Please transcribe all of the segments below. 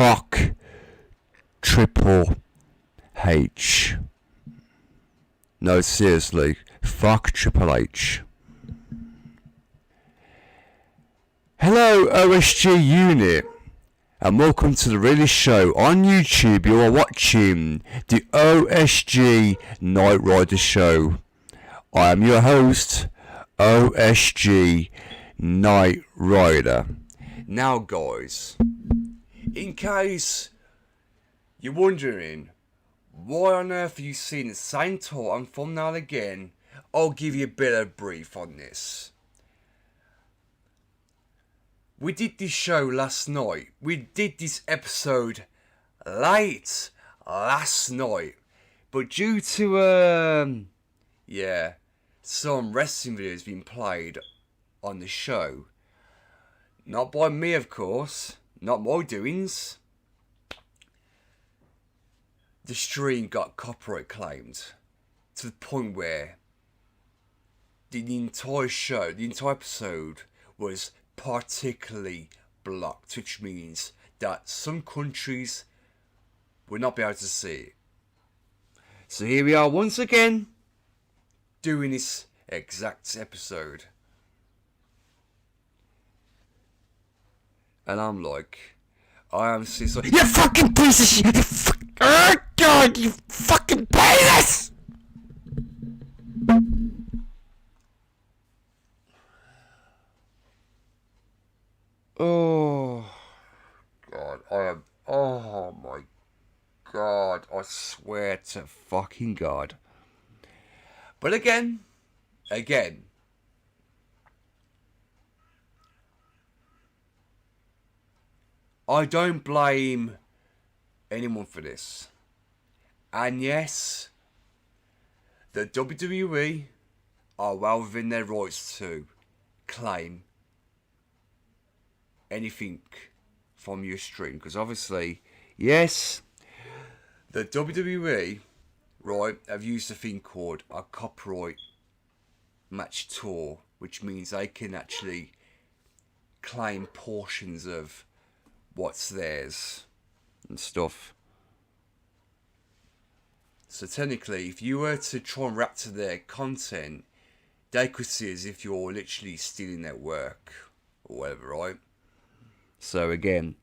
fuck Triple H. No, seriously, fuck Triple H. Hello, OSG unit, and welcome to the Really Show. On YouTube, you are watching the OsG Nightrider show. I am your host, OsG Nightrider. Now, guys, in case you're wondering why on earth are you seeing the same title and thumbnail again, I'll give you a bit of a brief on this. We did this show last night. We did this episode late last night. But due to, some wrestling videos being played on the show, not by me, of course, not my doings, the stream got copyright claimed to the point where the entire show, the entire episode was particularly blocked, which means that some countries will not be able to see it. So here we are once again doing this exact episode, and I'm like, I am so you fucking piece of shit, you oh god, you fucking penis! Oh god, oh my god, I swear to fucking god. But again, I don't blame anyone for this. And yes, the WWE are well within their rights to claim anything from your stream, because obviously, yes, the WWE, right, have used a thing called a copyright match tour, which means they can actually claim portions of what's theirs and stuff. So technically, if you were to try and rap to their content, they could see as if you're literally stealing their work or whatever, right? So again,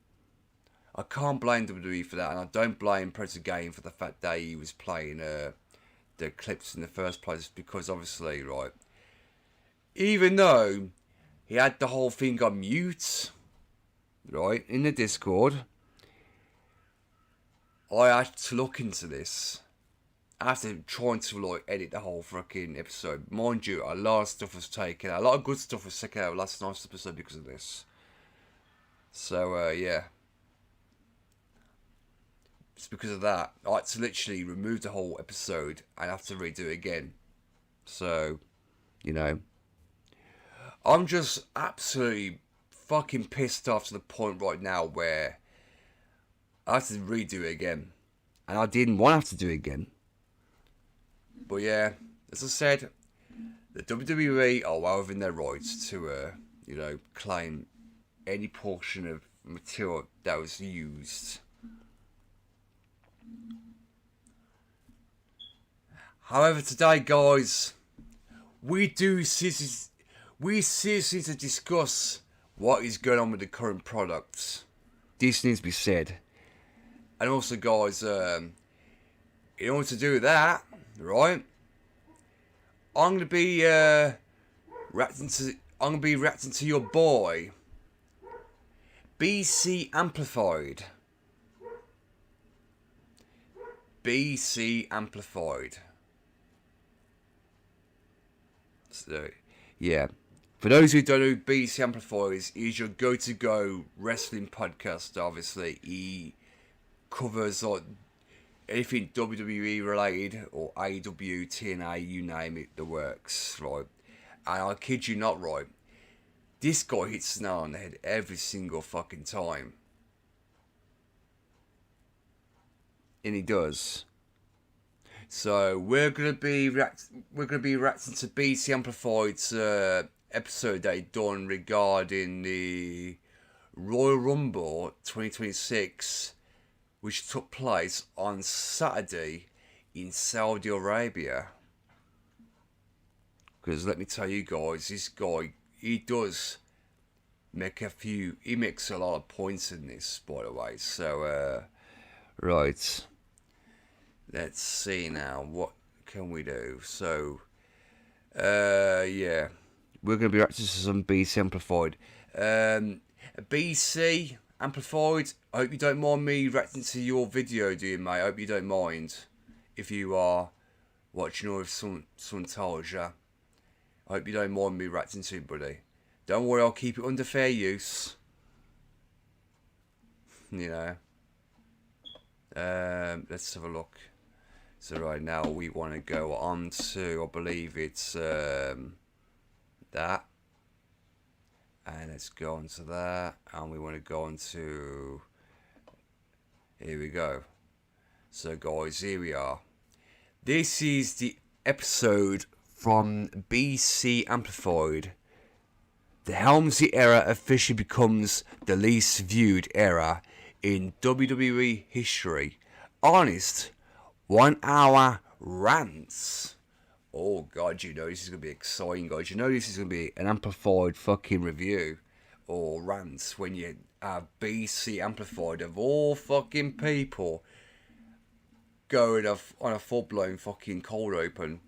I can't blame WWE for that, and I don't blame Predator Game for the fact that he was playing the clips in the first place, because obviously, right, even though he had the whole thing on mute, right, in the Discord, I had to look into this after trying to like edit the whole fucking episode. Mind you, a lot of stuff was taken out, a lot of good stuff was taken out last night's episode because of this. So, yeah. It's because of that. I had to literally remove the whole episode and have to redo it again. So, you know. I'm just absolutely fucking pissed off to the point right now where I have to redo it again. And I didn't want to have to do it again. But yeah, as I said, the WWE are well within their rights to, claim any portion of material that was used. However, today, guys, we seriously need to discuss what is going on with the current products. This needs to be said. And also, guys, in order to do that, right, I'm gonna be reacting to your boy, BC Amplified. BC Amplified. So, yeah. For those who don't know who BC Amplified is, he's your go-to-go wrestling podcast, obviously. He covers like anything WWE related, or AEW, TNA, you name it, the works, right? And I kid you not, right, this guy hits the nail on the head every single fucking time. And he does. So we're gonna be reacting to BC Amplified's episode they done regarding the Royal Rumble 2026, which took place on Saturday in Saudi Arabia. Because let me tell you guys, this guy, he makes a lot of points in this, by the way. So, right. Let's see now, what can we do? So, yeah. We're going to be reacting to some BC Amplified. BC Amplified, I hope you don't mind me reacting to your video, do you, mate? I hope you don't mind if you are watching or if someone tells you. I hope you don't mind me reacting to it, buddy. Don't worry, I'll keep it under fair use. You know. Let's have a look. So right now we want to go on to, I believe it's that. And let's go on to that. And we want to go on to, here we go. So guys, here we are. This is the episode from BC Amplified. The Helmsley era officially becomes the least viewed era in WWE history. Honest 1 hour rants. Oh god, you know this is going to be exciting, guys. You know this is going to be an amplified fucking review or rants when you have BC Amplified of all fucking people going on a full-blown fucking cold open.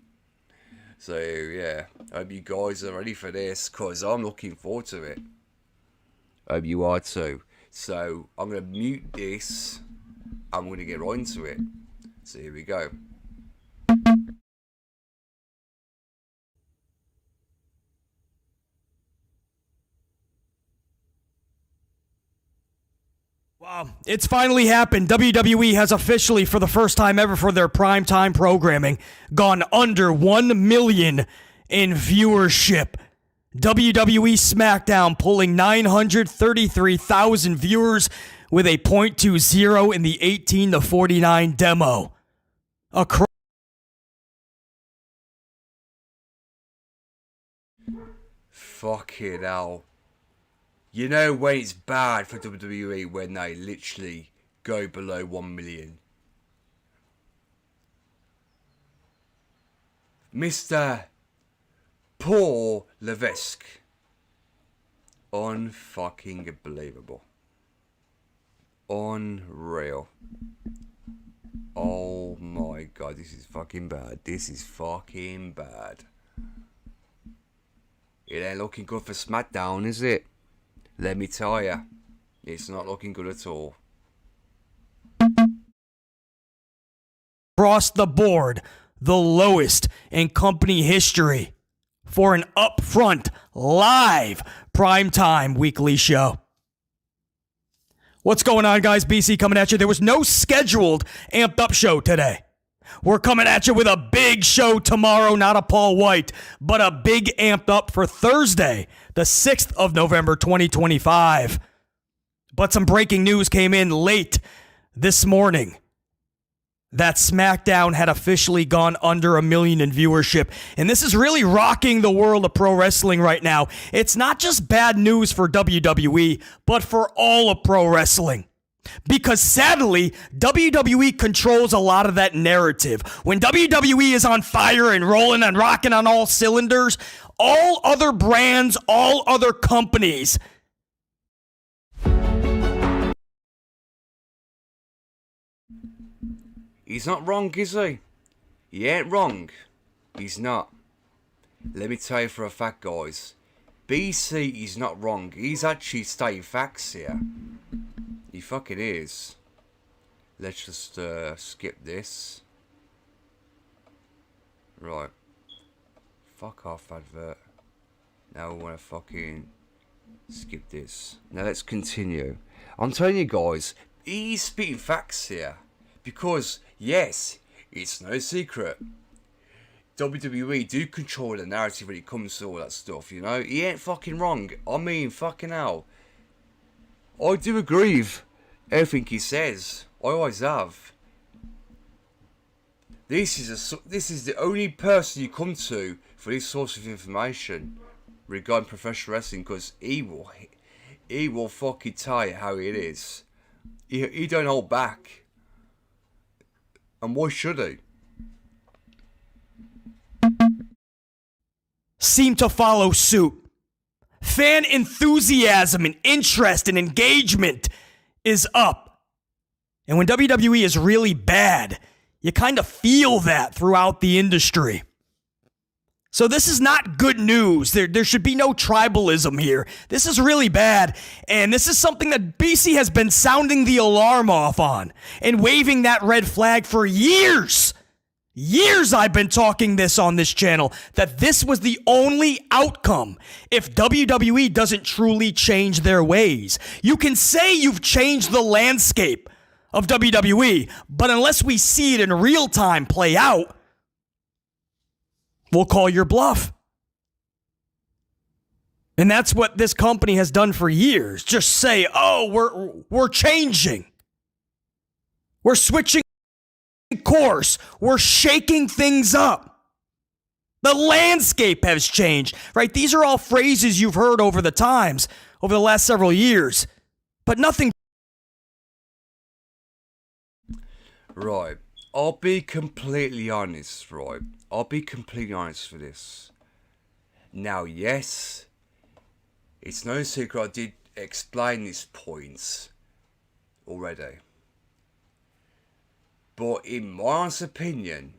So yeah, I hope you guys are ready for this, because I'm looking forward to it. I hope you are too. So I'm going to mute this. I'm going to get right into it. So here we go. Wow, it's finally happened. WWE has officially, for the first time ever for their primetime programming, gone under 1 million in viewership. WWE SmackDown pulling 933,000 viewers with a .20 in the 18-49 demo. Fucking hell. You know when it's bad for WWE when they literally go below 1 million. Mr. Paul Levesque. Unfucking believable. Unreal. Oh my god, this is fucking bad. This is fucking bad. It ain't looking good for SmackDown, is it? Let me tell ya, it's not looking good at all. Across the board, the lowest in company history for an upfront, live, primetime weekly show. What's going on, guys? BC coming at you. There was no scheduled amped up show today. We're coming at you with a big show tomorrow, not a Paul White, but a big amped up for Thursday, the 6th of November, 2025. But some breaking news came in late this morning that SmackDown had officially gone under 1 million in viewership. And this is really rocking the world of pro wrestling right now. It's not just bad news for WWE, but for all of pro wrestling. Because sadly, WWE controls a lot of that narrative. When WWE is on fire and rolling and rocking on all cylinders, all other brands, all other companies He's not wrong, is he? He ain't wrong. He's not. Let me tell you for a fact, guys. BC is not wrong. He's actually stating facts here. He fucking is. Let's just skip this. Right. Fuck off, advert. Now we want to fucking skip this. Now let's continue. I'm telling you guys, he's spitting facts here. Because, yes, it's no secret. WWE do control the narrative when it comes to all that stuff, you know? He ain't fucking wrong. I mean, fucking hell. I do agree with everything he says. I always have. This is the only person you come to for this source of information regarding professional wrestling, because he he will fucking tell you how it is. He don't hold back. And why should he? Seem to follow suit. Fan enthusiasm and interest and engagement is up. And when WWE is really bad, you kind of feel that throughout the industry. So this is not good news. There should be no tribalism here. This is really bad, and this is something that BC has been sounding the alarm off on and waving that red flag for years. Years I've been talking this on this channel, that this was the only outcome if WWE doesn't truly change their ways. You can say you've changed the landscape of WWE, but unless we see it in real time play out, we'll call your bluff. And that's what this company has done for years. Just say, oh, we're changing. We're switching course. We're shaking things up. The landscape has changed, right? These are all phrases you've heard over the times, over the last several years, but nothing. Right. I'll be completely honest, right? I'll be completely honest for this. Now, yes, it's no secret I did explain these points already. But in my honest opinion,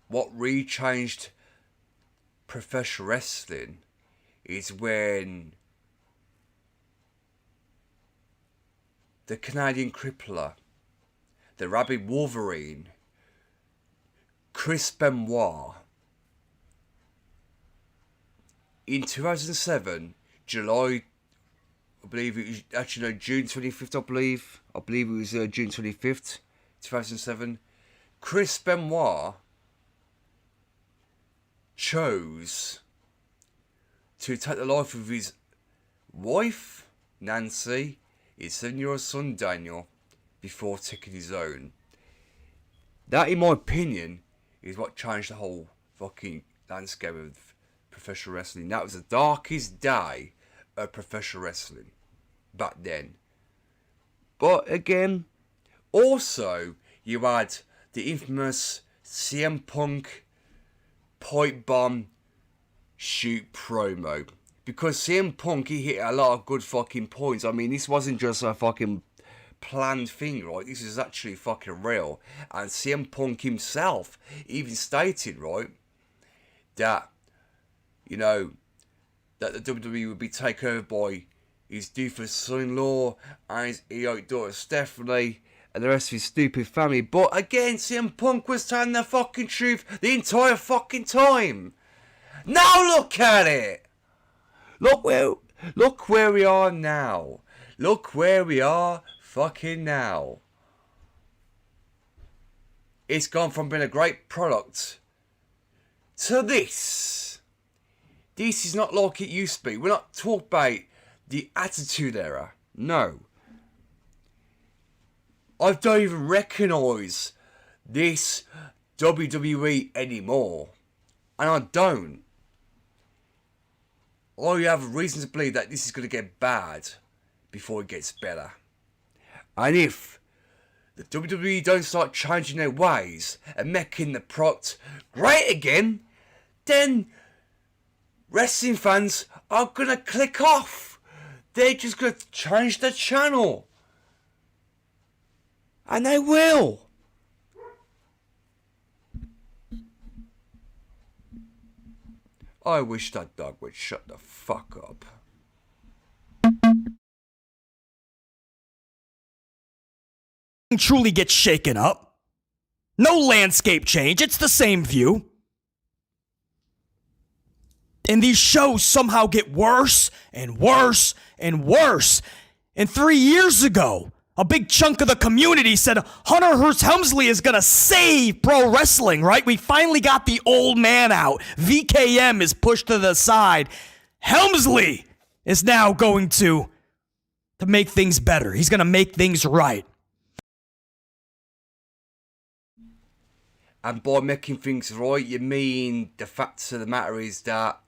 what really changed professional wrestling is when the Canadian Crippler, the Rabid Wolverine, Chris Benoit, in 2007, July, I believe it was actually no, June 25th, I believe it was June 25th, 2007, Chris Benoit chose to take the life of his wife, Nancy, his 7-year-old son, Daniel, before taking his own. That, in my opinion, is what changed the whole fucking landscape of professional wrestling. That was the darkest day of professional wrestling back then. But again, also you had the infamous CM Punk pipe bomb shoot promo. Because CM Punk, he hit a lot of good fucking points. I mean, this wasn't just a fucking planned thing, right? This is actually fucking real. And CM Punk himself even stated, right, that, you know, that the WWE would be taken over by his doofus son-in-law and his idiotic daughter Stephanie and the rest of his stupid family. But again, CM Punk was telling the fucking truth the entire fucking time. Now look at it. Look where we are now. Look where we are fucking now. It's gone from being a great product to this. This is not like it used to be. We're not talking about the Attitude Era. No. I don't even recognise this WWE anymore. And I don't. I have reason to believe that this is going to get bad before it gets better. And if the WWE don't start changing their ways and making the product great again, then wrestling fans are going to click off. They're just going to change the channel. And they will. I wish that dog would shut the fuck up. Truly gets shaken up. No landscape change. It's the same view. And these shows somehow get worse and worse and worse. And 3 years ago, a big chunk of the community said Hunter Hearst Helmsley is going to save pro wrestling, right? We finally got the old man out. VKM is pushed to the side. Helmsley is now going to make things better. He's going to make things right. And by making things right, you mean the fact of the matter is that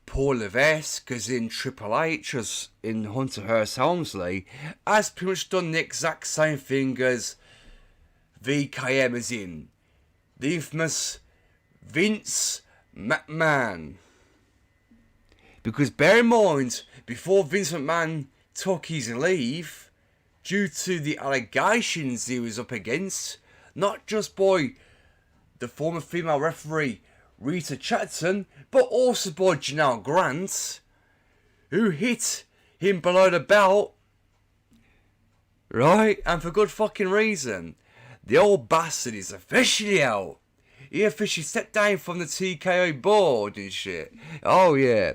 Paul Levesque, as in Triple H, as in Hunter Hearst Helmsley, has pretty much done the exact same thing as VKM, as in the infamous Vince McMahon. Because bear in mind, before Vince McMahon took his leave, due to the allegations he was up against, not just by the former female referee Rita Chatterton, but also by Janelle Grant, who hit him below the belt, right? And for good fucking reason. The old bastard is officially out. He officially stepped down from the TKO board and shit. Oh yeah.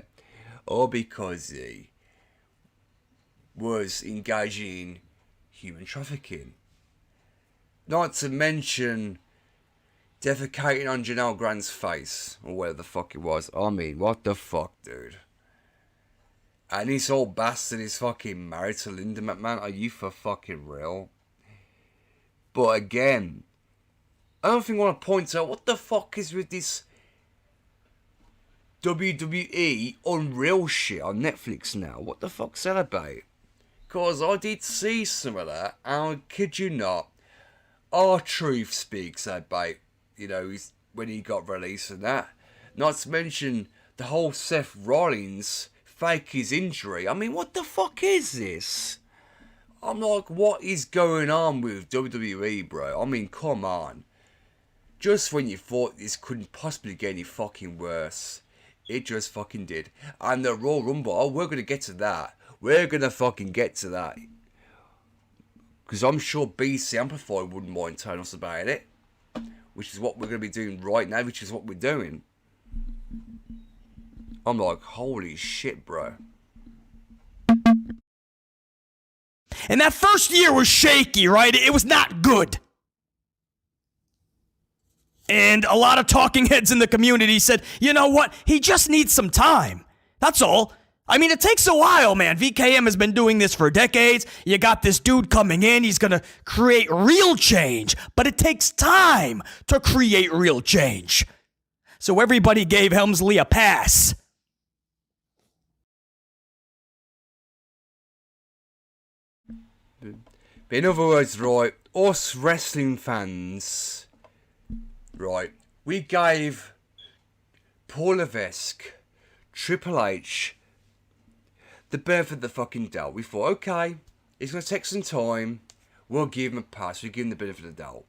All because he was engaging in human trafficking. Not to mention defecating on Janelle Grant's face, or whatever the fuck it was. I mean, what the fuck, dude? And this old bastard is fucking married to Linda McMahon. Are you for fucking real? But again, I don't think I want to point out what the fuck is with this WWE Unreal shit on Netflix now. What the fuck's that about? Because I did see some of that, and I kid you not, R-Truth speaks about, you know, when he got released and that. Not to mention the whole Seth Rollins fake his injury. I mean, what the fuck is this? I'm like, what is going on with WWE, bro? I mean, come on. Just when you thought this couldn't possibly get any fucking worse, it just fucking did. And the Royal Rumble, oh, we're going to get to that. We're going to fucking get to that. Because I'm sure BC Amplify wouldn't mind telling us about it. Which is what we're going to be doing right now, which is what we're doing. I'm like, holy shit, bro. And that first year was shaky, right? It was not good. And a lot of talking heads in the community said, you know what? He just needs some time. That's all. I mean, it takes a while, man. VKM has been doing this for decades. You got this dude coming in. He's going to create real change. But it takes time to create real change. So everybody gave Helmsley a pass. In other words, right, us wrestling fans, right, we gave Paul Levesque, Triple H, the benefit of the fucking doubt. We thought, okay, it's going to take some time. We'll give him a pass. We'll give him the benefit of the doubt.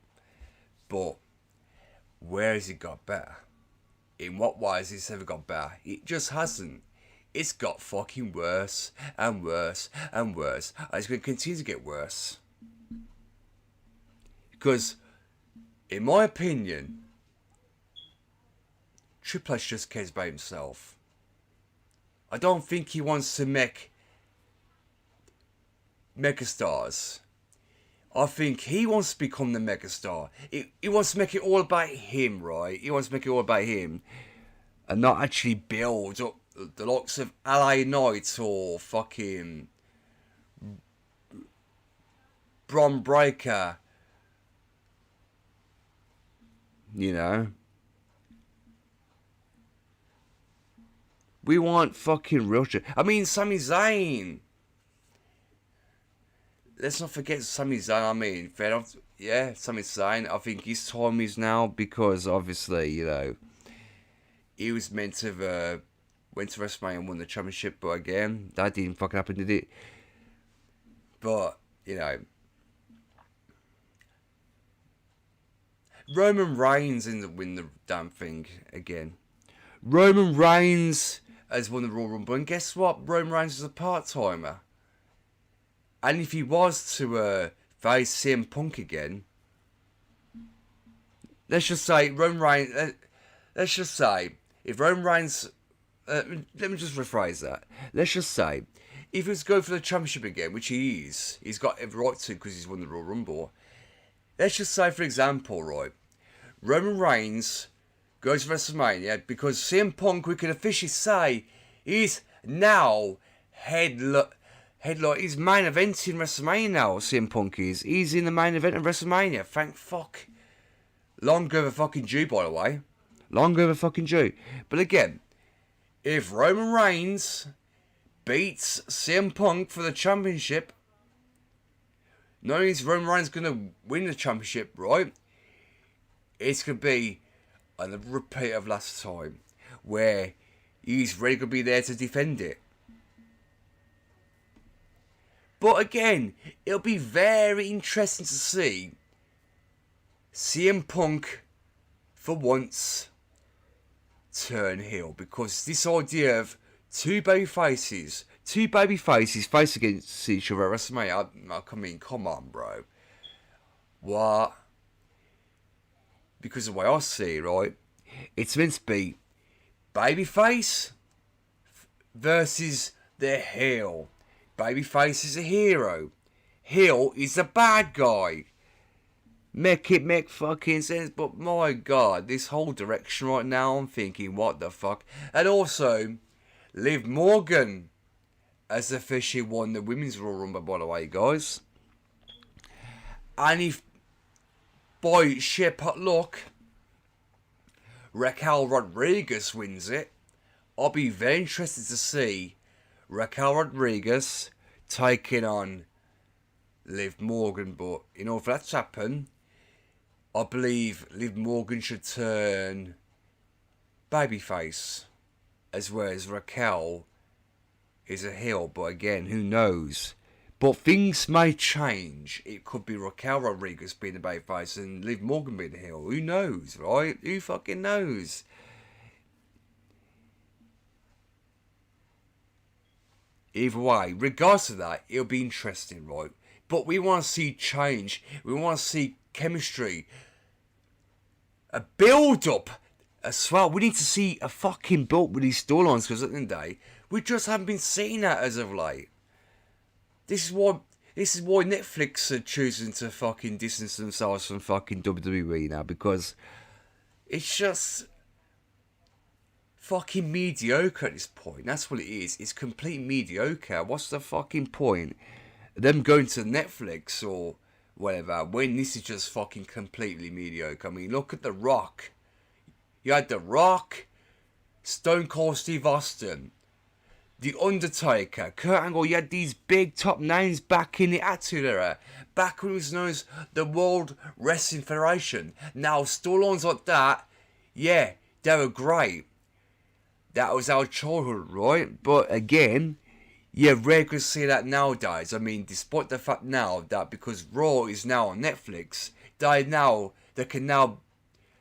But where has it got better? In what way has this ever got better? It just hasn't. It's got fucking worse and worse and worse. And it's going to continue to get worse. Because, in my opinion, Triple H just cares about himself. I don't think he wants to make megastars. I think he wants to become the megastar. He wants to make it all about him, right? He wants to make it all about him. And not actually build up the likes of LA Knight or fucking Bron Breakker. You know? We want fucking real shit. I mean, Sami Zayn. Let's not forget Sami Zayn. I mean, fair enough. Yeah, Sami Zayn. I think his time is now because obviously, you know, he was meant to have went to WrestleMania and won the championship, but again, that didn't fucking happen, did it? But, you know, Roman Reigns didn't win the damn thing again. Roman Reigns has won the Royal Rumble, and guess what? Roman Reigns is a part-timer. And if he was to face CM Punk again, let's just say Roman Reigns. Let's just say if Roman Reigns. Let me just rephrase that. Let's just say if he was to go for the championship again, which he is, he's got every right to because he's won the Royal Rumble. Let's just say, for example, right, Roman Reigns goes to WrestleMania because CM Punk, we can officially say, is now headline. He's main event in WrestleMania now. CM Punk is. He's in the main event of WrestleMania. Thank fuck. Long over fucking due, by the way. Long over fucking due. But again, if Roman Reigns beats CM Punk for the championship, not only is Roman Reigns going to win the championship, right? It's going to be another repeat of last time, where he's ready to be there to defend it. But again, it'll be very interesting to see CM Punk, for once, turn heel. Because this idea of two baby faces face against each other at WrestleMania, I mean, come on, bro. What? Because the way I see it, right, it's meant to be babyface versus the heel. Babyface is a hero. Heel is the bad guy. Make fucking sense, but my god, this whole direction right now, I'm thinking, what the fuck? And also, Liv Morgan has officially won the Women's Royal Rumble, by the way, guys. And if, by sheer pot luck, Raquel Rodriguez wins it, I'll be very interested to see Raquel Rodriguez taking on Liv Morgan. But in order for that to happen, I believe Liv Morgan should turn babyface, as well as Raquel is a heel. But again, who knows? But things may change. It could be Raquel Rodriguez being the babyface and Liv Morgan being the heel. Who knows, right? Who fucking knows? Either way, regardless of that, it'll be interesting, right? But we want to see change. We want to see chemistry. A build-up as well. We need to see a fucking build with these storylines, because at the end of the day, we just haven't been seeing that as of late. This is why Netflix are choosing to fucking distance themselves from fucking WWE now, because it's just fucking mediocre at this point. That's what it is. It's complete mediocre. What's the fucking point of them going to Netflix or whatever when this is just fucking completely mediocre? I mean, look at The Rock. You had The Rock, Stone Cold Steve Austin, The Undertaker, Kurt Angle. You had these big top names back in the Attitude Era, back when it was known as the World Wrestling Federation. Now, storylines like that, yeah, they were great. That was our childhood, right? But again, yeah, rare to see that nowadays. I mean, despite the fact now that because Raw is now on Netflix, they can now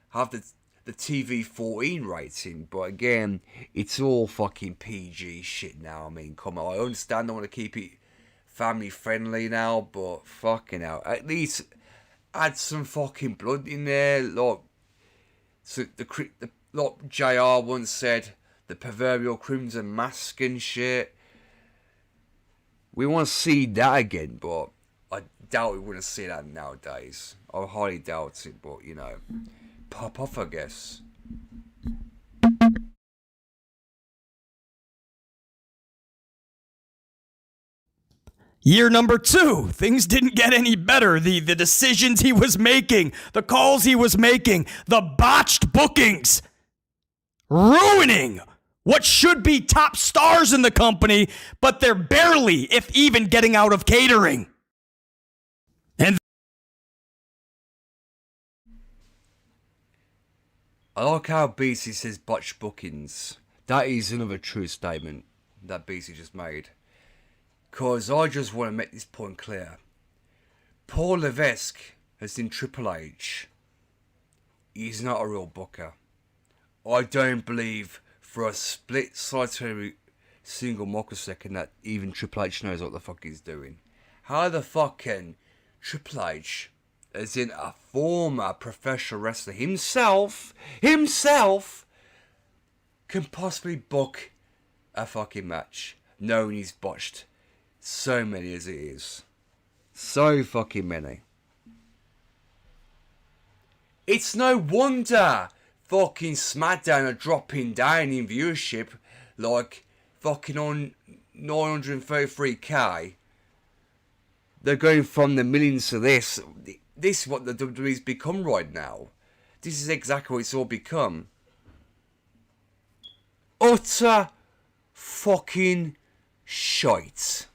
have the TV 14 rating. But again, it's all fucking PG shit now. I mean, come on, I understand they want to keep it family friendly now, but fucking hell, at least add some fucking blood in there. Like, so like JR once said, the proverbial crimson mask and shit. We want to see that again, but I doubt we're going to see that nowadays. I highly doubt it, but you know, pop off, I guess. Year number 2, things didn't get any better. The decisions he was making, the calls he was making, the botched bookings, ruining what should be top stars in the company, but they're barely, if even, getting out of catering. And I like how BC says botched bookings. That is another true statement that BC just made. Because I just want to make this point clear. Paul Levesque has in Triple H. He's not a real booker. I don't believe for a split solitary single microsecond that even Triple H knows what the fuck he's doing. How the fuck can Triple H, as in a former professional wrestler himself, can possibly book a fucking match knowing he's botched so many as it is? So fucking many. It's no wonder fucking SmackDown are dropping down in viewership like fucking on 933k. They're going from the millions to this. This is what the WWE's become right now. This is exactly what it's all become. Utter fucking shite.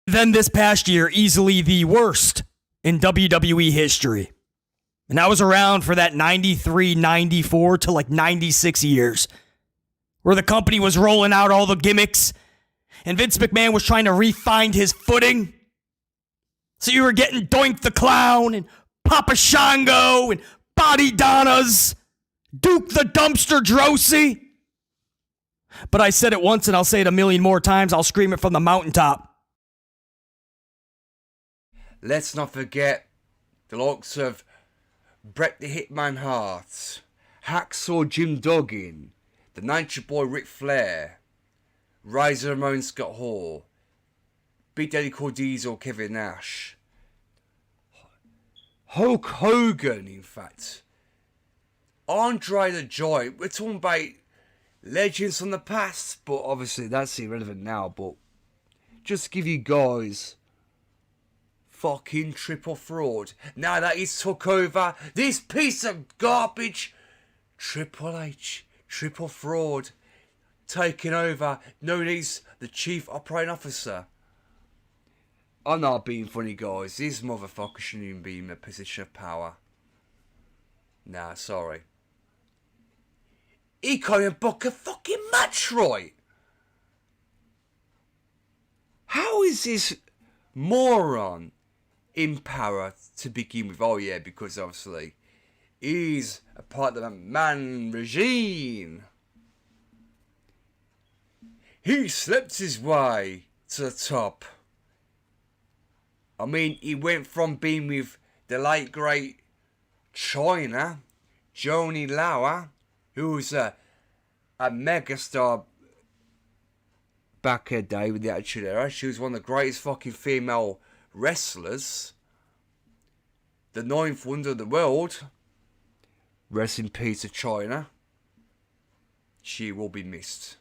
Then this past year, easily the worst in WWE history. And I was around for that 93, 94 to like 96 years, where the company was rolling out all the gimmicks and Vince McMahon was trying to re-find his footing. So you were getting Doink the Clown and Papa Shango and Body Donnas, Duke the Dumpster Drosy. But I said it once and I'll say it a million more times. I'll scream it from the mountaintop. Let's not forget the likes of Bret the Hitman Hart, Hacksaw Jim Duggan, the Nature Boy Ric Flair, Razor Ramon Scott Hall, Big Daddy Cordizzo Kevin Nash, Hulk Hogan, in fact, Andre the Giant. We're talking about legends from the past, but obviously that's irrelevant now. But just to give you guys fucking triple fraud. Now that he's took over this piece of garbage, Triple H, triple fraud, taking over, known as the Chief Operating Officer. I'm not being funny, guys. This motherfucker shouldn't even be in a position of power. Nah, sorry. He can't even book a fucking match right. How is this moron in power to begin with? Oh yeah, because obviously he's a part of the McMahon regime. He slept his way to the top. I mean, he went from being with the late great China, Joni Lauer, who was a megastar back in the day with the Attitude Era. She was one of the greatest fucking female wrestlers. The ninth wonder of the world. Rest in peace to China. She will be missed.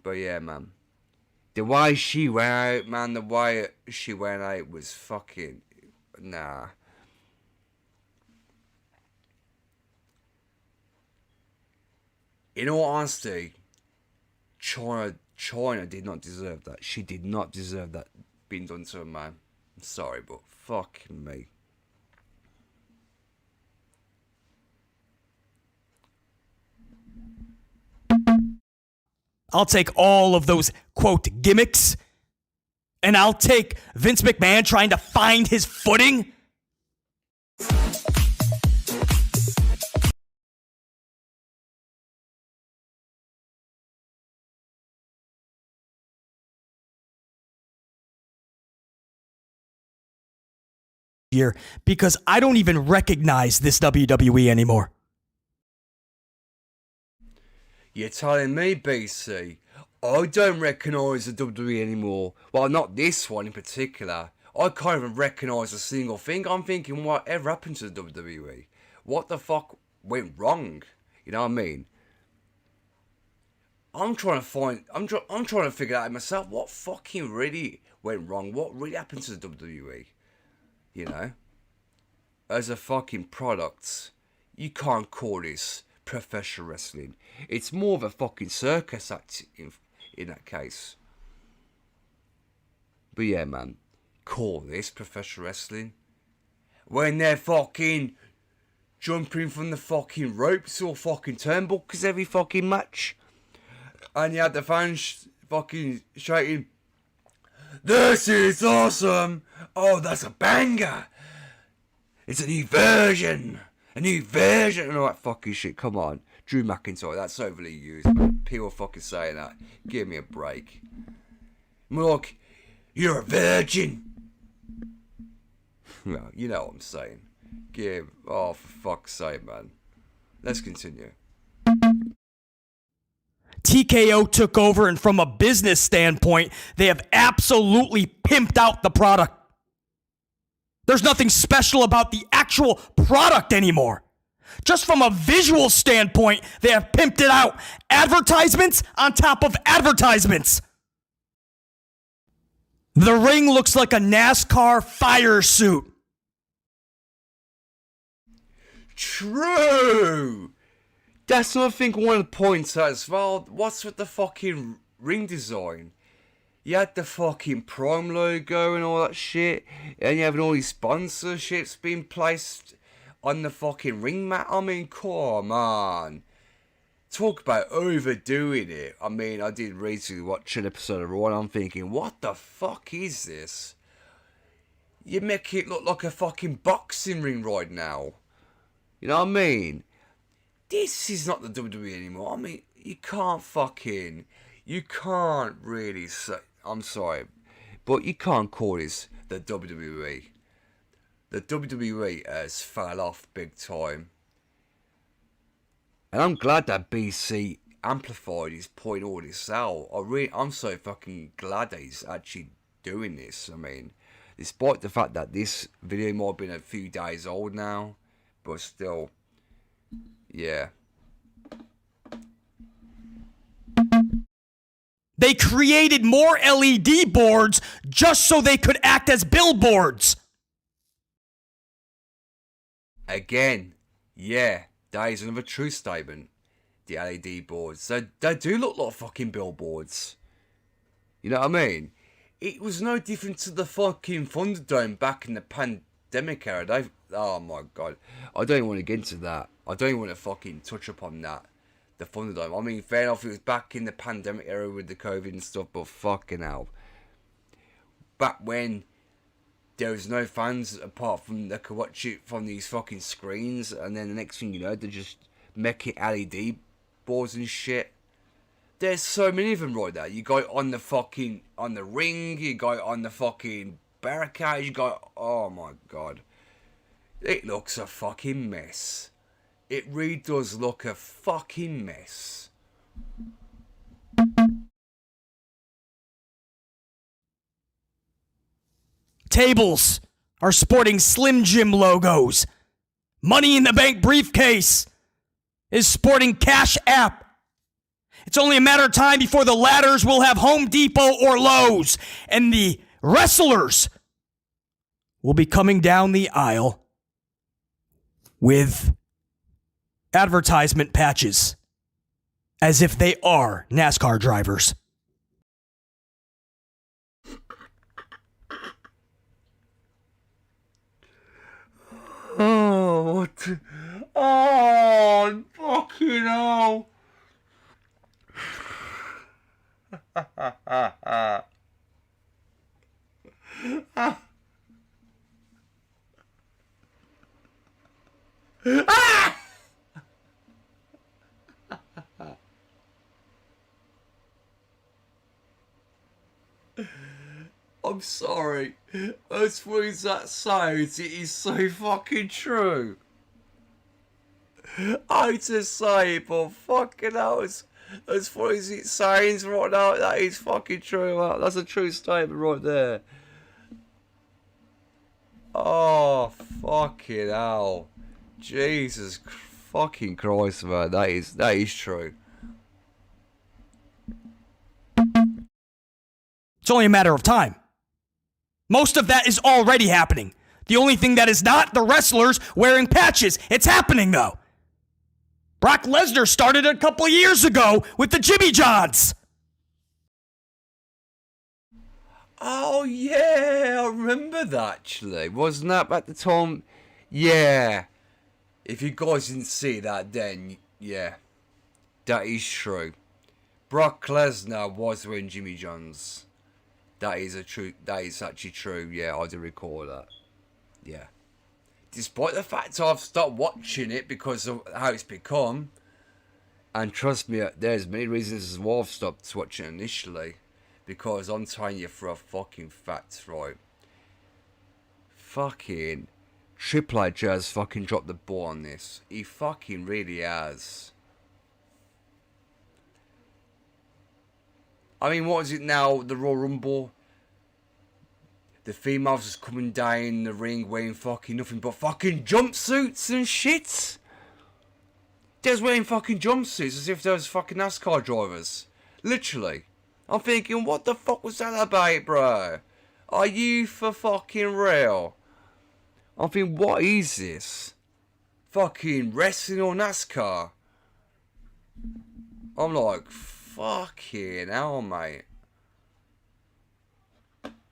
But yeah, man. The way she went out, man, the way she went out was fucking... Nah. In all honesty, China did not deserve that. She did not deserve that being done to her, man. I'm sorry, but fucking me. I'll take all of those, quote, gimmicks, and I'll take Vince McMahon trying to find his footing. Year, because I don't even recognize this WWE anymore. You're telling me, BC, I don't recognise the WWE anymore. Well, not this one in particular. I can't even recognise a single thing. I'm thinking, whatever happened to the WWE? What the fuck went wrong? You know what I mean? I'm trying to figure out myself what fucking really went wrong. What really happened to the WWE? You know? As a fucking product, you can't call this professional wrestling. It's more of a fucking circus act in that case. But yeah, man, call this professional wrestling when they're fucking jumping from the fucking ropes or fucking turnbuckles every fucking match, and you had the fans fucking shouting, "This is awesome! Oh, that's a banger! It's a new version! A new version!" and all that fucking shit. Come on. Drew McIntyre, that's overly used, man. People saying that. Give me a break. More like, "You're a virgin!" Well, you know what I'm saying. For fuck's sake, man. Let's continue. TKO took over, and from a business standpoint, they have absolutely pimped out the product. There's nothing special about the actual product anymore. Just from a visual standpoint, they have pimped it out. Advertisements on top of advertisements. The ring looks like a NASCAR fire suit. True! That's another thing I want to point out as well. What's with the fucking ring design? You had the fucking Prime logo and all that shit, and you having all these sponsorships being placed on the fucking ring mat. I mean, come on. Talk about overdoing it. I mean, I did recently watch an episode of Raw and I'm thinking, what the fuck is this? You make it look like a fucking boxing ring right now. You know what I mean? This is not the WWE anymore. I mean, you can't really say, I'm sorry, but you can't call this the WWE. The WWE has fell off big time. And I'm glad that BC Amplified is pointing all this out. I'm so fucking glad that he's actually doing this. I mean, despite the fact that this video might have been a few days old now, but still, yeah. They created more LED boards just so they could act as billboards. Again, yeah, that is another true statement. The LED boards, they do look like fucking billboards. You know what I mean? It was no different to the fucking Thunderdome back in the pandemic era. Oh my god, I don't even want to get into that. I don't even want to fucking touch upon that. The Thunderdome. I mean, fair enough, it was back in the pandemic era with the COVID and stuff, but fucking hell. Back when there was no fans apart from they could watch it from these fucking screens, and then the next thing you know, they just make it LED boards and shit. There's so many of them right there. You got it on the ring, you got it on the fucking barricade, you got, oh my god. It looks a fucking mess. It really does look a fucking mess. Tables are sporting Slim Jim logos. Money in the Bank briefcase is sporting Cash App. It's only a matter of time before the ladders will have Home Depot or Lowe's, and the wrestlers will be coming down the aisle with advertisement patches as if they are NASCAR drivers. Oh, what? Oh, fucking hell. I'm sorry. As funny as that sounds, it is so fucking true. I hate to say it, but fucking hell, as funny as it sounds right now, that is fucking true. That's a true statement right there. Oh, fucking hell. Jesus fucking Christ, man. That is true. It's only a matter of time. Most of that is already happening. The only thing that is not, the wrestlers wearing patches. It's happening, though. Brock Lesnar started a couple of years ago with the Jimmy Johns. Oh, yeah, I remember that, actually. Wasn't that at the time? Yeah. If you guys didn't see that then, yeah. That is true. Brock Lesnar was wearing Jimmy Johns. That is actually true. Yeah, I do recall that. Yeah. Despite the fact I've stopped watching it because of how it's become. And trust me, there's many reasons as well I've stopped watching it initially. Because I'm telling you for a fucking fact, right? Fucking Triple H has fucking dropped the ball on this. He fucking really has. I mean, what is it now? The Royal Rumble? The females just coming down the ring wearing fucking nothing but fucking jumpsuits and shit. They're just wearing fucking jumpsuits as if they was fucking NASCAR drivers. Literally. I'm thinking, what the fuck was that about, bro? Are you for fucking real? I'm thinking, what is this? fucking wrestling or NASCAR. I'm like, fucking hell, mate.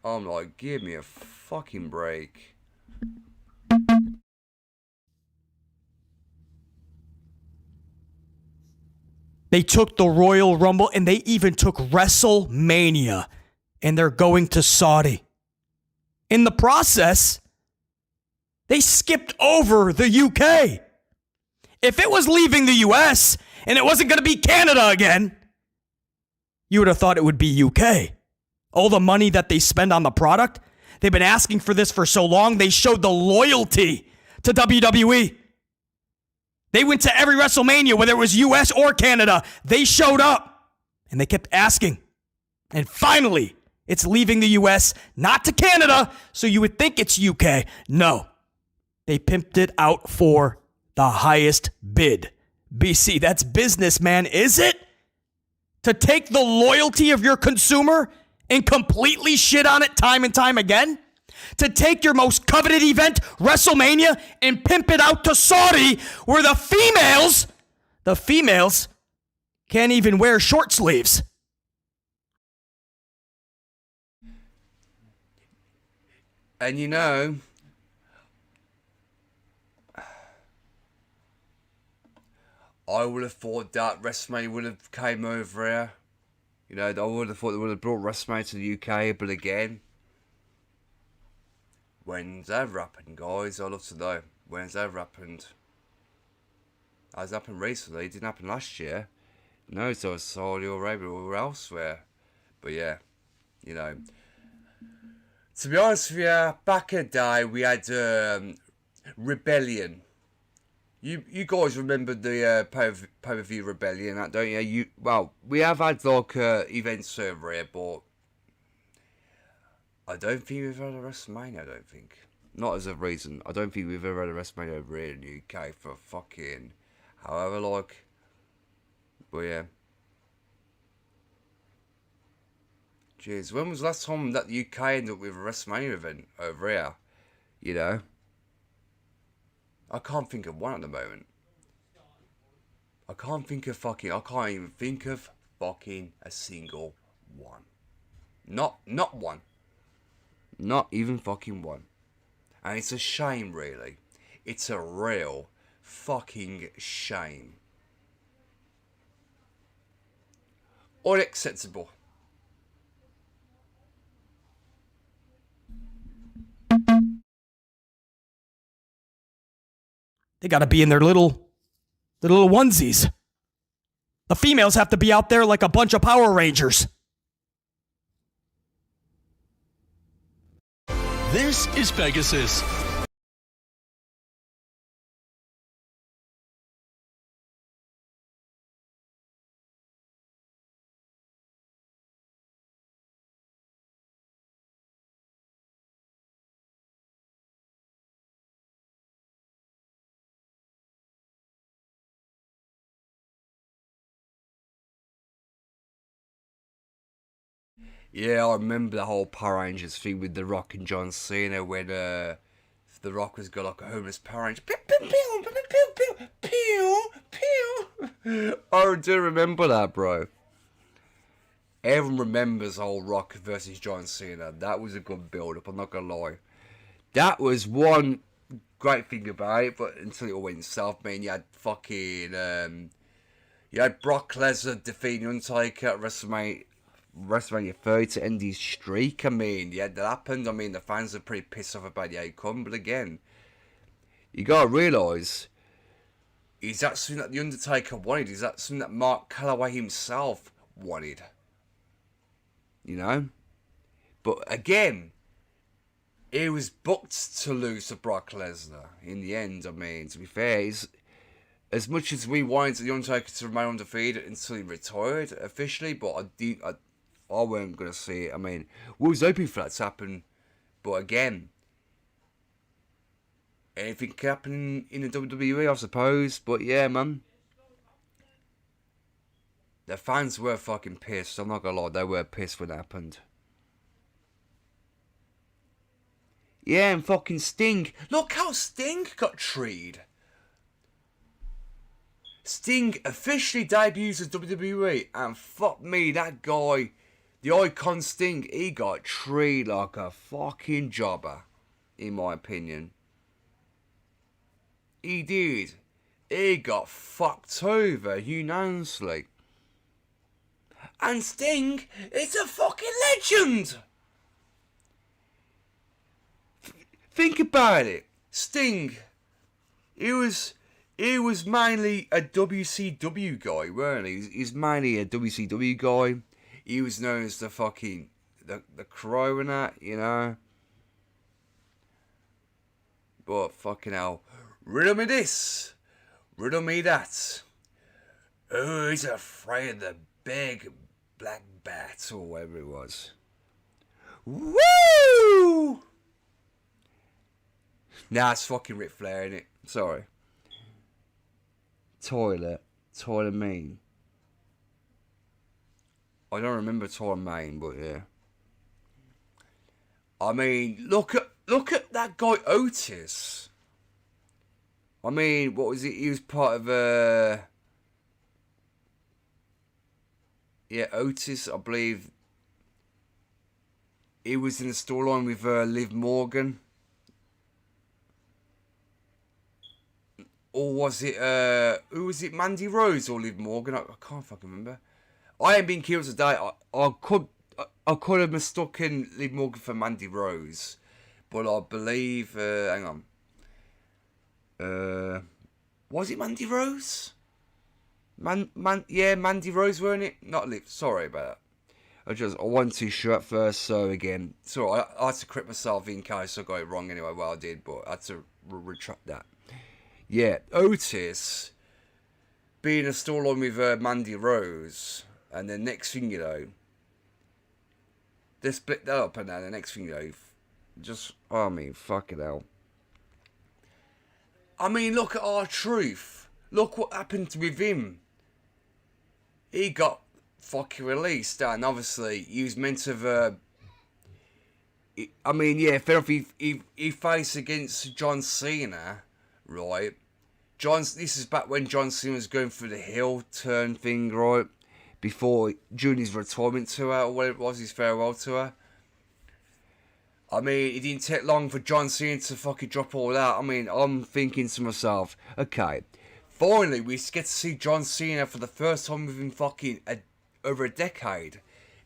I'm like, give me a fucking break. They took the Royal Rumble and they even took WrestleMania, and they're going to Saudi. In the process, they skipped over the UK. If it was leaving the US and it wasn't going to be Canada again, you would have thought it would be UK. All the money that they spend on the product, they've been asking for this for so long, they showed the loyalty to WWE. They went to every WrestleMania, whether it was US or Canada. They showed up and they kept asking. And finally, it's leaving the US, not to Canada, so you would think it's UK. No, they pimped it out for the highest bid. BC, that's business, man, is it? To take the loyalty of your consumer and completely shit on it time and time again? To take your most coveted event, WrestleMania, and pimp it out to Saudi, where the females can't even wear short sleeves. And you know, I would have thought that WrestleMania would have came over here. You know, I would have thought they would have brought WrestleMania to the UK, but again, when's that happened, guys? I'd love to know. When's that happened? Has happened recently? It didn't happen last year. No, so it's Saudi Arabia or elsewhere. But yeah, you know. To be honest with you, back in the day, we had Rebellion. You guys remember the pay-per-view Rebellion, that, don't you? Well, we have had like events over here, but I don't think we've had a WrestleMania, I don't think. Not as a reason. I don't think we've ever had a WrestleMania over here in the UK for fucking however like. But yeah. Jeez, when was the last time that the UK ended up with a WrestleMania event over here? You know? I can't think of one at the moment. I can't even think of fucking a single one. Not one. Not even fucking one. And it's a shame, really. It's a real fucking shame. Unacceptable. They got to be in their little onesies. The females have to be out there like a bunch of Power Rangers. This is Pegasus. Yeah, I remember the whole Power Rangers thing with The Rock and John Cena when The Rock was got like a homeless Power Ranger. Pew, pew, pew, pew, pew, pew, pew, pew. I do remember that, bro. Everyone remembers the whole Rock versus John Cena. That was a good build-up, I'm not gonna lie. That was one great thing about it, but until it all went south, man, you had fucking... you had Brock Lesnar defeating Undertaker at WrestleMania 30 to end his streak. I mean, yeah, that happened. I mean, the fans are pretty pissed off about the outcome, but again, you gotta realise, is that something that the Undertaker wanted? Is that something that Mark Calloway himself wanted? You know? But again, he was booked to lose to Brock Lesnar in the end. I mean, to be fair, as much as we wanted the Undertaker to remain undefeated until he retired officially, but I weren't going to see it. I mean, we was hoping for that to happen. But again, anything can happen in the WWE, I suppose. But yeah, man. The fans were fucking pissed. I'm not going to lie. They were pissed when it happened. Yeah, and fucking Sting. Look how Sting got treated. Sting officially debuts at WWE, and fuck me, that guy, the icon Sting, he got treated like a fucking jobber, in my opinion. He did. He got fucked over unanimously. And Sting is a fucking legend! Think about it. Sting, he was mainly a WCW guy, weren't he? He's mainly a WCW guy. He was known as the fucking, the Crow and that, you know. But fucking hell, riddle me this, riddle me that. Who's afraid of the big black bat, or whatever it was? Woo! Nah, it's fucking Ric Flair, innit? Sorry. Toilet Main. I don't remember Toilet Main, but yeah. I mean, look at that guy Otis. I mean, what was it? He was part of yeah, Otis, I believe. He was in the storyline with Liv Morgan. Or was it, who was it, Mandy Rose or Liv Morgan? I can't fucking remember. I ain't been killed today. I could have mistaken Liv Morgan for Mandy Rose. But I believe, hang on. Was it Mandy Rose? Yeah, Mandy Rose, weren't it? Not Liv, sorry about that. I wasn't too sure at first, so again, sorry, I had to correct myself in case I got it wrong anyway, well I did, but I had to retract that. Yeah, Otis being a storyline with Mandy Rose, and then next thing you know, they split that up, and then the next thing you know, just, I mean, fucking hell. I mean, look at R-Truth. Look what happened with him. He got fucking released, and obviously he was meant to have. I mean, yeah, fair enough. He faced against John Cena, right? This is back when John Cena was going through the heel turn thing, right? During his retirement tour, or whatever it was, his farewell tour. I mean, it didn't take long for John Cena to fucking drop all that. I mean, I'm thinking to myself, okay, finally we get to see John Cena for the first time within fucking over a decade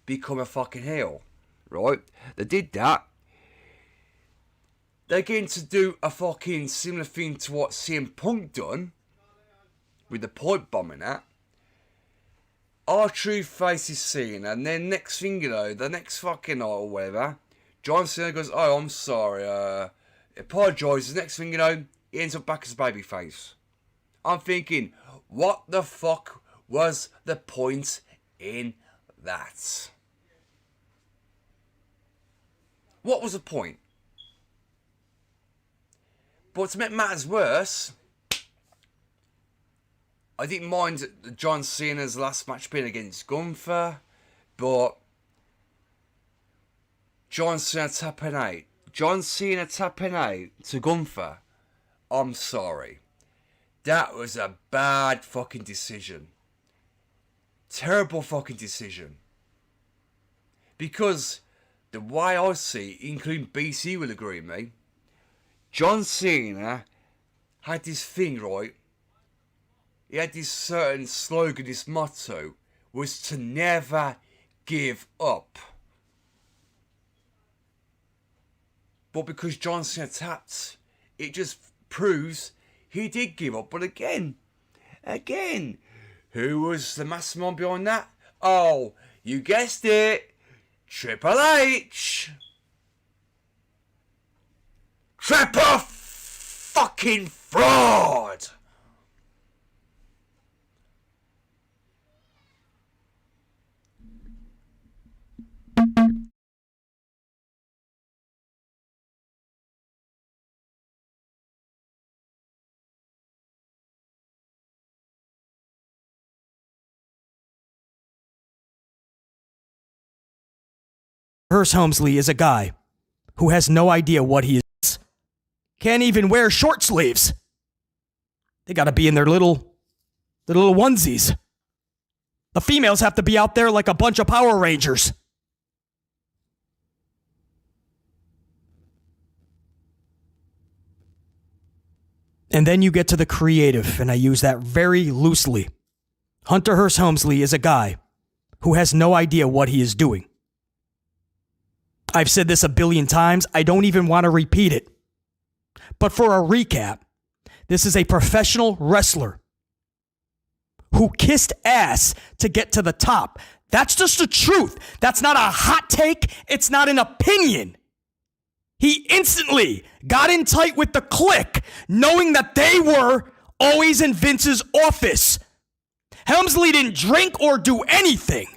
become a fucking heel, right? They did that. They're going to do a fucking similar thing to what CM Punk done with the pipe bomb and that. R-Truth faces Cena, and then next thing you know, the next fucking night or whatever, John Cena goes, oh, I'm sorry, apologises. Next thing you know, he ends up back as a babyface. I'm thinking, what the fuck was the point in that? What was the point? But to make matters worse, I didn't mind John Cena's last match being against Gunther, but John Cena tapping out to Gunther, I'm sorry. That was a bad fucking decision. Terrible fucking decision. Because the way I see it, including BC will agree with me, John Cena had this thing, right? He had this certain slogan, this motto, was to never give up. But because John Cena tapped, it just proves he did give up. But again, who was the mastermind behind that? Oh, you guessed it, Triple H. Triple fucking fraud. Hearst Helmsley is a guy who has no idea what he is. Can't even wear short sleeves. They got to be in their The little onesies. The females have to be out there like a bunch of Power Rangers. And then you get to the creative, and I use that very loosely. Hunter Hearst Helmsley is a guy who has no idea what he is doing. I've said this a billion times. I don't even want to repeat it. But for a recap, this is a professional wrestler who kissed ass to get to the top. That's just the truth. That's not a hot take. It's not an opinion. He instantly got in tight with the Clique, knowing that they were always in Vince's office. Helmsley didn't drink or do anything.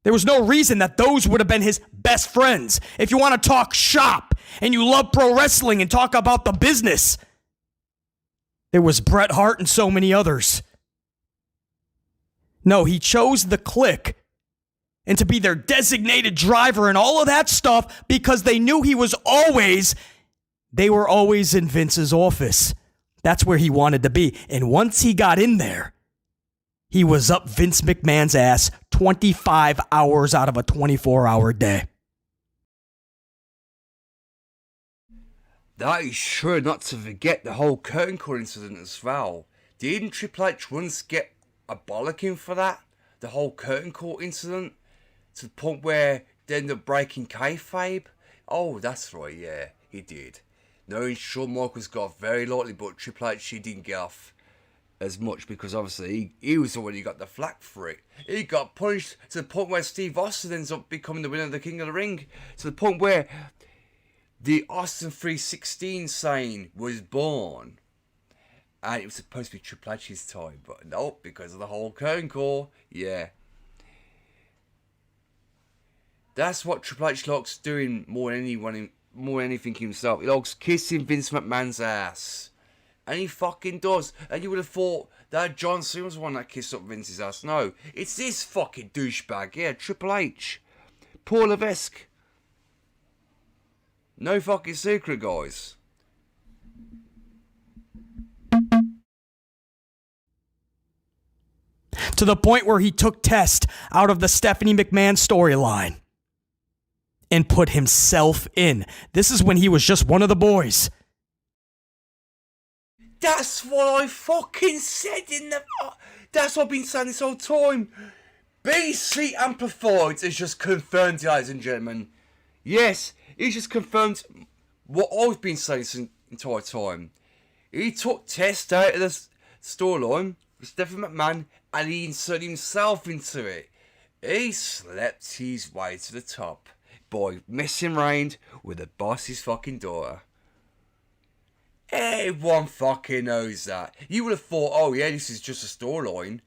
There was no reason that those would have been his best friends. If you want to talk shop and you love pro wrestling and talk about the business, there was Bret Hart and so many others. No, he chose the Clique and to be their designated driver and all of that stuff because they knew they were always in Vince's office. That's where he wanted to be. And once he got in there, he was up Vince McMahon's ass 25 hours out of a 24-hour day. That is true, not to forget the whole curtain call incident as well. Didn't Triple H once get a bollocking for that? The whole curtain call incident? To the point where they ended up breaking kayfabe? Oh, that's right, yeah, he did. Knowing Shawn Michaels got very lightly, but Triple H, he didn't get off as much because obviously he was the one who got the flack for it. He got punished to the point where Steve Austin ends up becoming the winner of the King of the Ring. To the point where the Austin 316 saying was born. And it was supposed to be Triple H's time, but no, because of the whole curtain call, yeah. That's what Triple H likes doing more than anything himself. He likes kissing Vince McMahon's ass. And he fucking does. And you would have thought that John Cena was the one that kissed up Vince's ass. No, it's this fucking douchebag. Yeah, Triple H. Paul Levesque. No fucking secret, guys. To the point where he took Test out of the Stephanie McMahon storyline and put himself in. This is when he was just one of the boys. That's what I fucking said That's what I've been saying this whole time. BC Amplified has just confirmed, ladies and gentlemen. Yes, he's just confirmed what I've been saying this entire time. He took Test out of the storyline with Stephanie McMahon and he inserted himself into it. He slept his way to the top by messing around with the boss's fucking daughter. Everyone fucking knows that. You would have thought, oh yeah, this is just a storyline.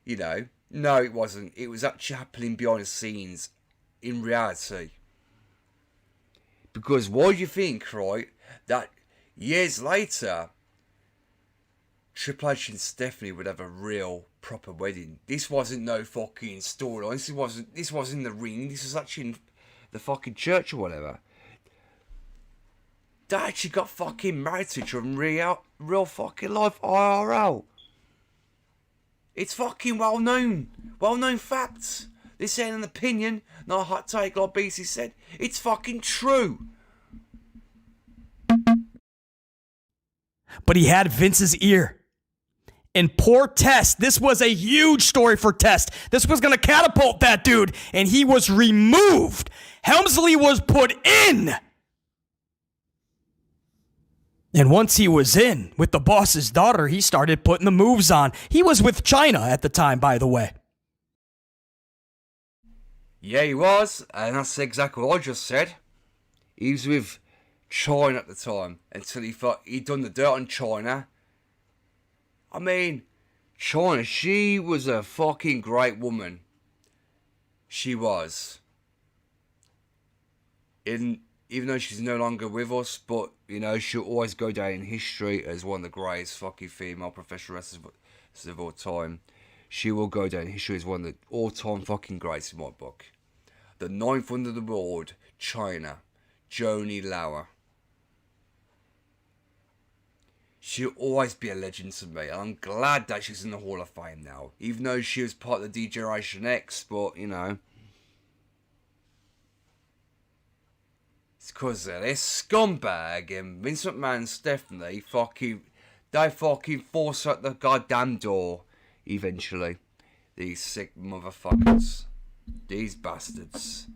You know. No, it wasn't. It was actually happening behind the scenes in reality. Because why do you think, right, that years later, Triple H and Stephanie would have a real proper wedding? This wasn't no fucking storyline. This wasn't in the ring. This was actually in the fucking church or whatever. They actually got fucking married to each other in real fucking life IRL. It's fucking well known facts. This ain't an opinion, not a hot take like BC said. It's fucking true. But he had Vince's ear. And poor Test, this was a huge story for Test. This was going to catapult that dude, and he was removed. Helmsley was put in. And once he was in with the boss's daughter, he started putting the moves on. He was with China at the time, by the way. Yeah, he was. And that's exactly what I just said. He was with China at the time until he thought he'd done the dirt on China. I mean, China, she was a fucking great woman. She was. Even though she's no longer with us, but, you know, she'll always go down in history as one of the greatest fucking female professional wrestlers of all time. She will go down in history as one of the all-time fucking greats in my book. The ninth wonder of the world, China, Joni Lauer. she'll always be a legend to me. I'm glad that she's in the Hall of Fame now. Even though she was part of the D-Generation X, but, you know. It's because of this scumbag and Vince McMahon and Stephanie they fucking force out the goddamn door eventually. These sick motherfuckers. These bastards.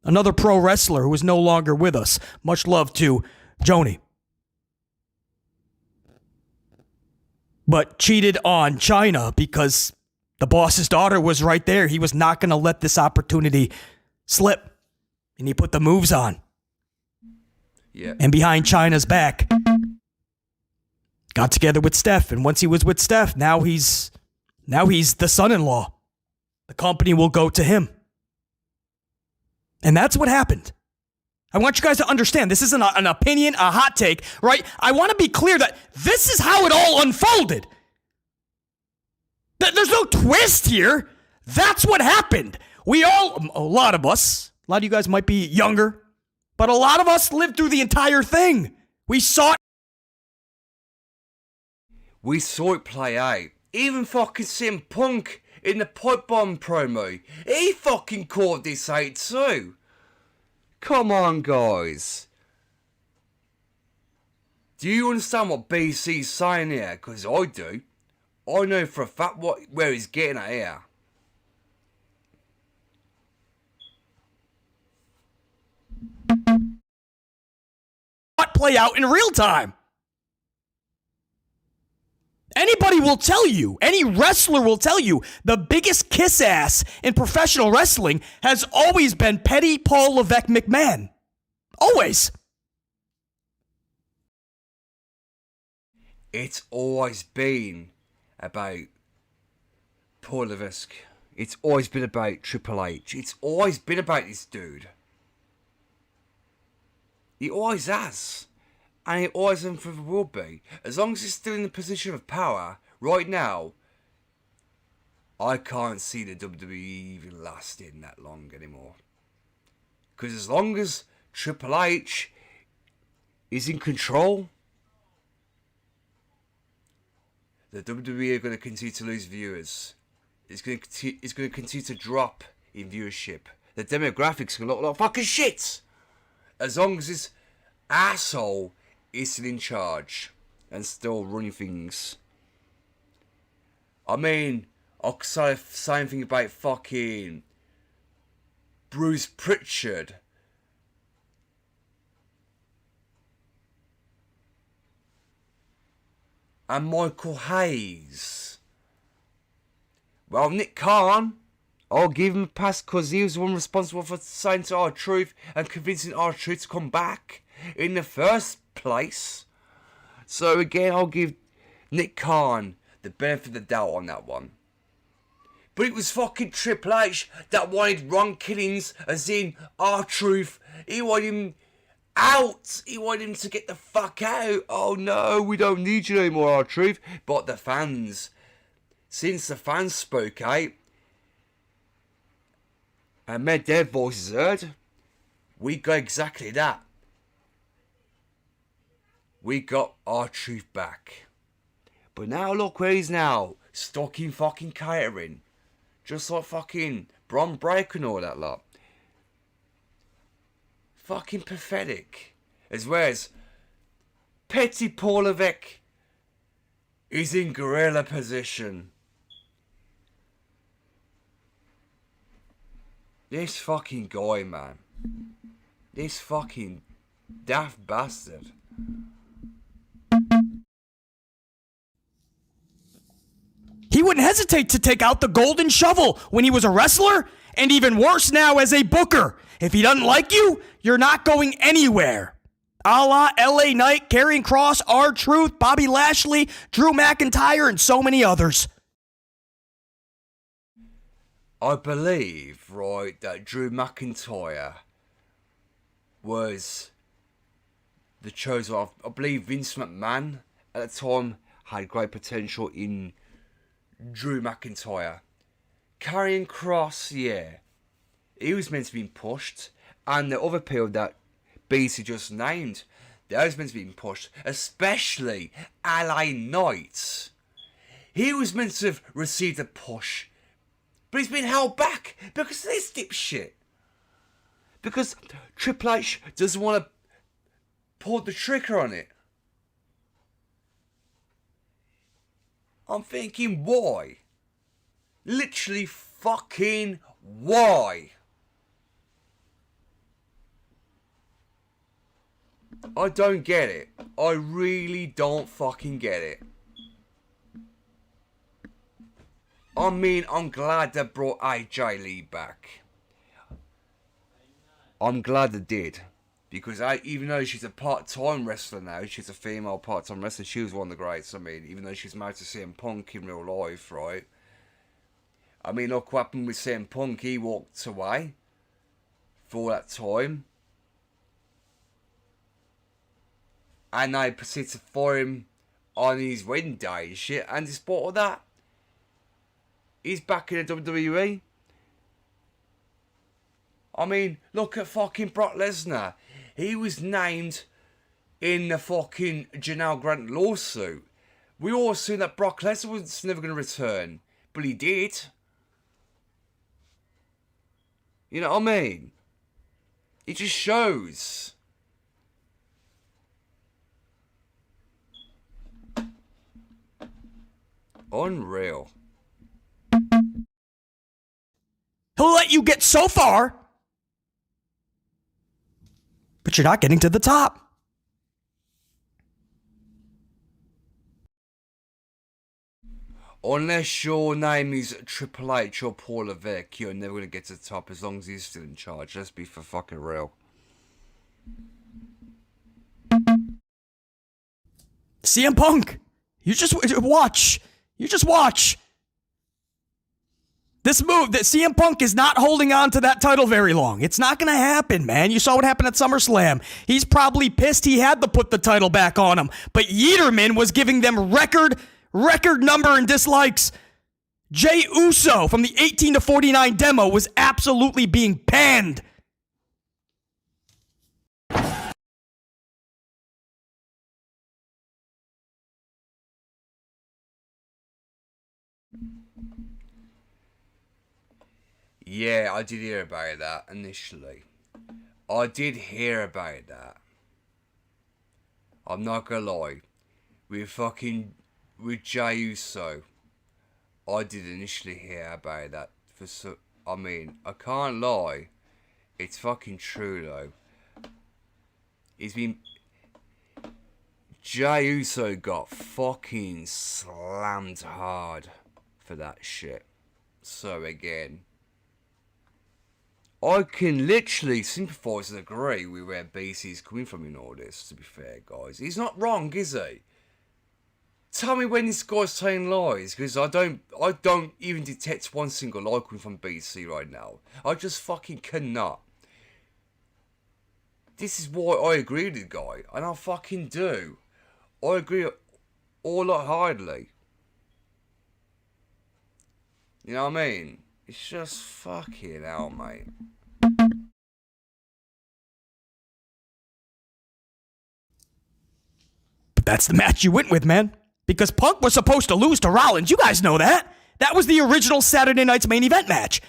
Another pro wrestler who is no longer with us. Much love to Joni. But cheated on China because the boss's daughter was right there. He was not going to let this opportunity slip. And he put the moves on. Yeah. And behind China's back, got together with Steph. And once he was with Steph, now he's the son-in-law. The company will go to him. And that's what happened. I want you guys to understand, this isn't an opinion, a hot take, right? I want to be clear that this is how it all unfolded. There's no twist here. That's what happened. A lot of you guys might be younger, but a lot of us lived through the entire thing. We saw it play out. Even fucking CM Punk in the pipe bomb promo, he fucking called this out too. Come on, guys. Do you understand what BC's saying here? Because I do. I know for a fact where he's getting at here. play out in real time. Anybody will tell you, any wrestler will tell you, the biggest kiss ass in professional wrestling has always been petty Paul Levesque McMahon. Always. It's always been about Paul Levesque. It's always been about Triple H. It's always been about this dude. He always has. And he always and forever will be. As long as he's still in the position of power, right now, I can't see the WWE even lasting that long anymore. Because as long as Triple H is in control, the WWE are going to continue to lose viewers. It's going to continue to drop in viewership. The demographics are going to look like fucking shit. As long as this asshole is still in charge and still running things. I mean, I could say the same thing about fucking Bruce Pritchard. And Michael Hayes. Well, Nick Khan, I'll give him a pass because he was the one responsible for saying to R-Truth and convincing R-Truth to come back in the first place. So again, I'll give Nick Khan the benefit of the doubt on that one. But it was fucking Triple H that wanted Ron Killings, as in R-Truth. He wanted him out. He wanted him to get the fuck out. Oh no, we don't need you anymore, R-Truth. But the fans, since the fans spoke out and made their voices heard, we got exactly that. We got R-Truth back. But now look where he's now. Stuck in fucking catering. Just like fucking Bron Breakker and all that lot. Fucking pathetic. As well as petty Paul Levesque is in gorilla position. This fucking guy, man. This fucking daft bastard. He wouldn't hesitate to take out the golden shovel when he was a wrestler, and even worse now as a booker. If he doesn't like you, you're not going anywhere. A la LA Knight, Karrion Kross, R-Truth, Bobby Lashley, Drew McIntyre, and so many others. I believe, right, that Drew McIntyre was the chosen one. I believe Vince McMahon at the time had great potential in Drew McIntyre. Karrion Kross, yeah, he was meant to be pushed, and the other people that BC just named. Those meant to be pushed, especially LA Knight. He was meant to have received a push, but he's been held back because of this dipshit. Because Triple H doesn't want to pull the trigger on it. I'm thinking, why? Literally fucking why? I don't get it. I really don't fucking get it. I mean, I'm glad they brought AJ Lee back. I'm glad they did. Because even though she's a part-time wrestler now, she's a female part-time wrestler, she was one of the greats. I mean, even though she's married to CM Punk in real life, right? I mean, look what happened with CM Punk. He walked away for that time. And they proceeded to fire him on his wedding day and shit. And despite all that, he's back in the WWE. I mean, look at fucking Brock Lesnar. He was named in the fucking Janelle Grant lawsuit. We all assumed that Brock Lesnar was never going to return. But he did. You know what I mean? It just shows. Unreal. He'll let you get so far, but you're not getting to the top. Unless your name is Triple H or Paul Levesque, you're never going to get to the top as long as he's still in charge. Let's be for fucking real. CM Punk, you just watch. You just watch. This move, that CM Punk is not holding on to that title very long. It's not going to happen, man. You saw what happened at SummerSlam. He's probably pissed he had to put the title back on him. But Yeterman was giving them record number in dislikes. Jey Uso from the 18 to 49 demo was absolutely being panned. Yeah, I did hear about that initially. I did hear about that. I'm not gonna lie. With Jey Uso, I did initially hear about that. I mean, I can't lie. It's fucking true though. Jey Uso got fucking slammed hard for that shit. So again, I can literally sympathise and agree with where BC's coming from in all this, to be fair, guys. He's not wrong, is he? Tell me when this guy's telling lies, because I don't even detect one single lie coming from BC right now. I just fucking cannot. This is why I agree with the guy, and I fucking do. I agree wholeheartedly. You know what I mean? It's just fucking hell, mate. But that's the match you went with, man. Because Punk was supposed to lose to Rollins. You guys know that. That was the original Saturday night's main event match.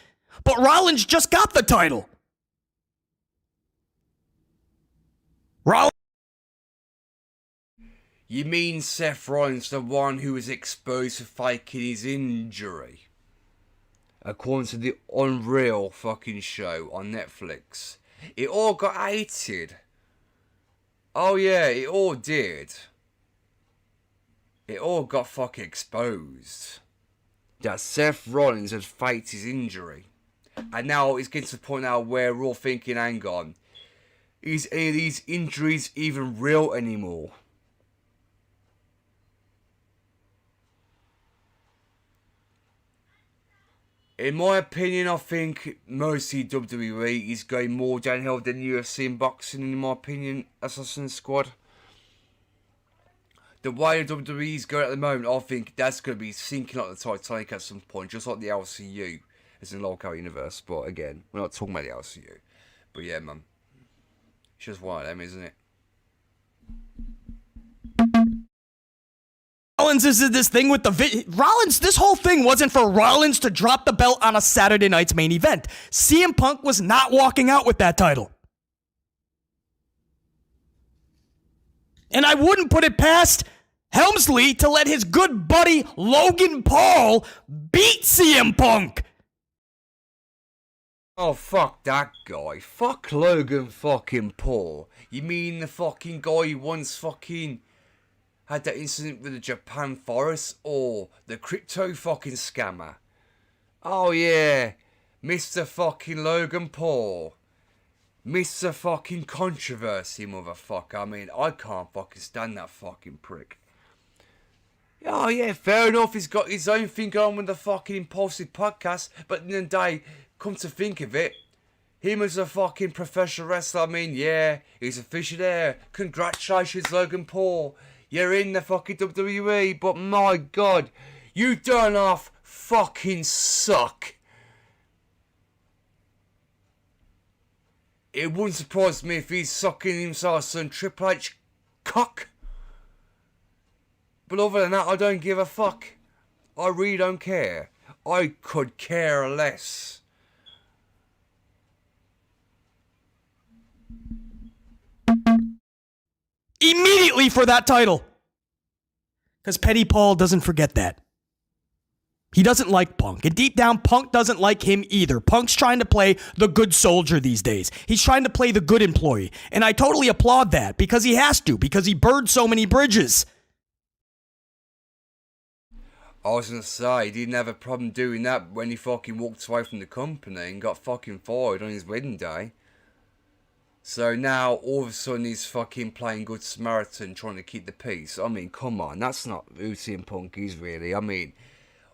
But Rollins just got the title. Rollins. You mean Seth Rollins, the one who was exposed for faking his injury? According to the Unreal fucking show on Netflix. It all got hated. Oh yeah, it all did. It all got fucking exposed. That Seth Rollins had faked his injury. And now it's getting to the point now where we're all thinking, hang on, is any of these injuries even real anymore? In my opinion, I think mostly WWE is going more downhill than UFC and boxing, in my opinion, Assassin's Squad. The way the WWE is going at the moment, I think that's going to be sinking like the Titanic at some point, just like the LCU, as in Local Universe. But again, we're not talking about the LCU. But yeah, man. It's just one of them, isn't it? Rollins is this thing with the Rollins. This whole thing wasn't for Rollins to drop the belt on a Saturday night's main event. CM Punk was not walking out with that title. And I wouldn't put it past Helmsley to let his good buddy Logan Paul beat CM Punk. Oh, fuck that guy. Fuck Logan fucking Paul. You mean the fucking guy who once fucking had that incident with the Japan Forest, or the crypto fucking scammer? Oh yeah, Mr. fucking Logan Paul. Mr. fucking controversy, motherfucker. I mean, I can't fucking stand that fucking prick. Oh yeah, fair enough, he's got his own thing going with the fucking Impulsive podcast, but at the end of the day, come to think of it, him as a fucking professional wrestler, I mean, yeah, he's officially there. Congratulations, Logan Paul. You're in the fucking WWE, but my God, you don't half fucking suck. It wouldn't surprise me if he's sucking himself some Triple H cock. But other than that, I don't give a fuck. I really don't care. I could care less. Immediately for that title. Because Petty Paul doesn't forget that. He doesn't like Punk. And deep down, Punk doesn't like him either. Punk's trying to play the good soldier these days. He's trying to play the good employee. And I totally applaud that because he has to, because he burned so many bridges. I was gonna say, he didn't have a problem doing that when he fucking walked away from the company and got fucking fired on his wedding day. So now, all of a sudden, he's fucking playing Good Samaritan, trying to keep the peace. I mean, come on, that's not who CM Punk is, really. I mean,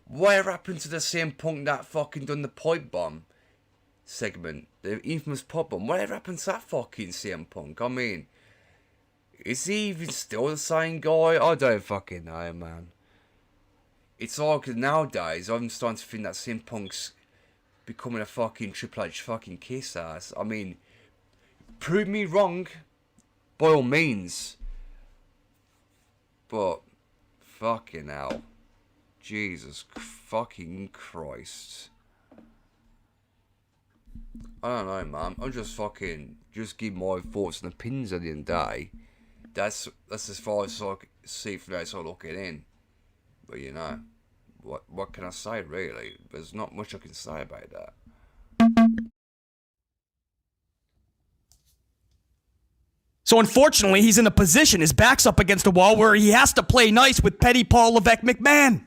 whatever happened to the CM Punk that fucking done the pipe bomb segment? The infamous pipe bomb. Whatever happened to that fucking CM Punk? I mean, is he even still the same guy? I don't fucking know, man. It's like nowadays, I'm starting to think that CM Punk's becoming a fucking Triple H fucking kiss ass. I mean, prove me wrong, by all means. But, fucking hell. Jesus fucking Christ. I don't know, man. I'm just fucking, just give my thoughts and opinions at the end of the day. That's as far as I can see from the outside looking in. But you know, what can I say really? There's not much I can say about that. So unfortunately, he's in a position, his back's up against a wall where he has to play nice with Petty Paul Levesque McMahon.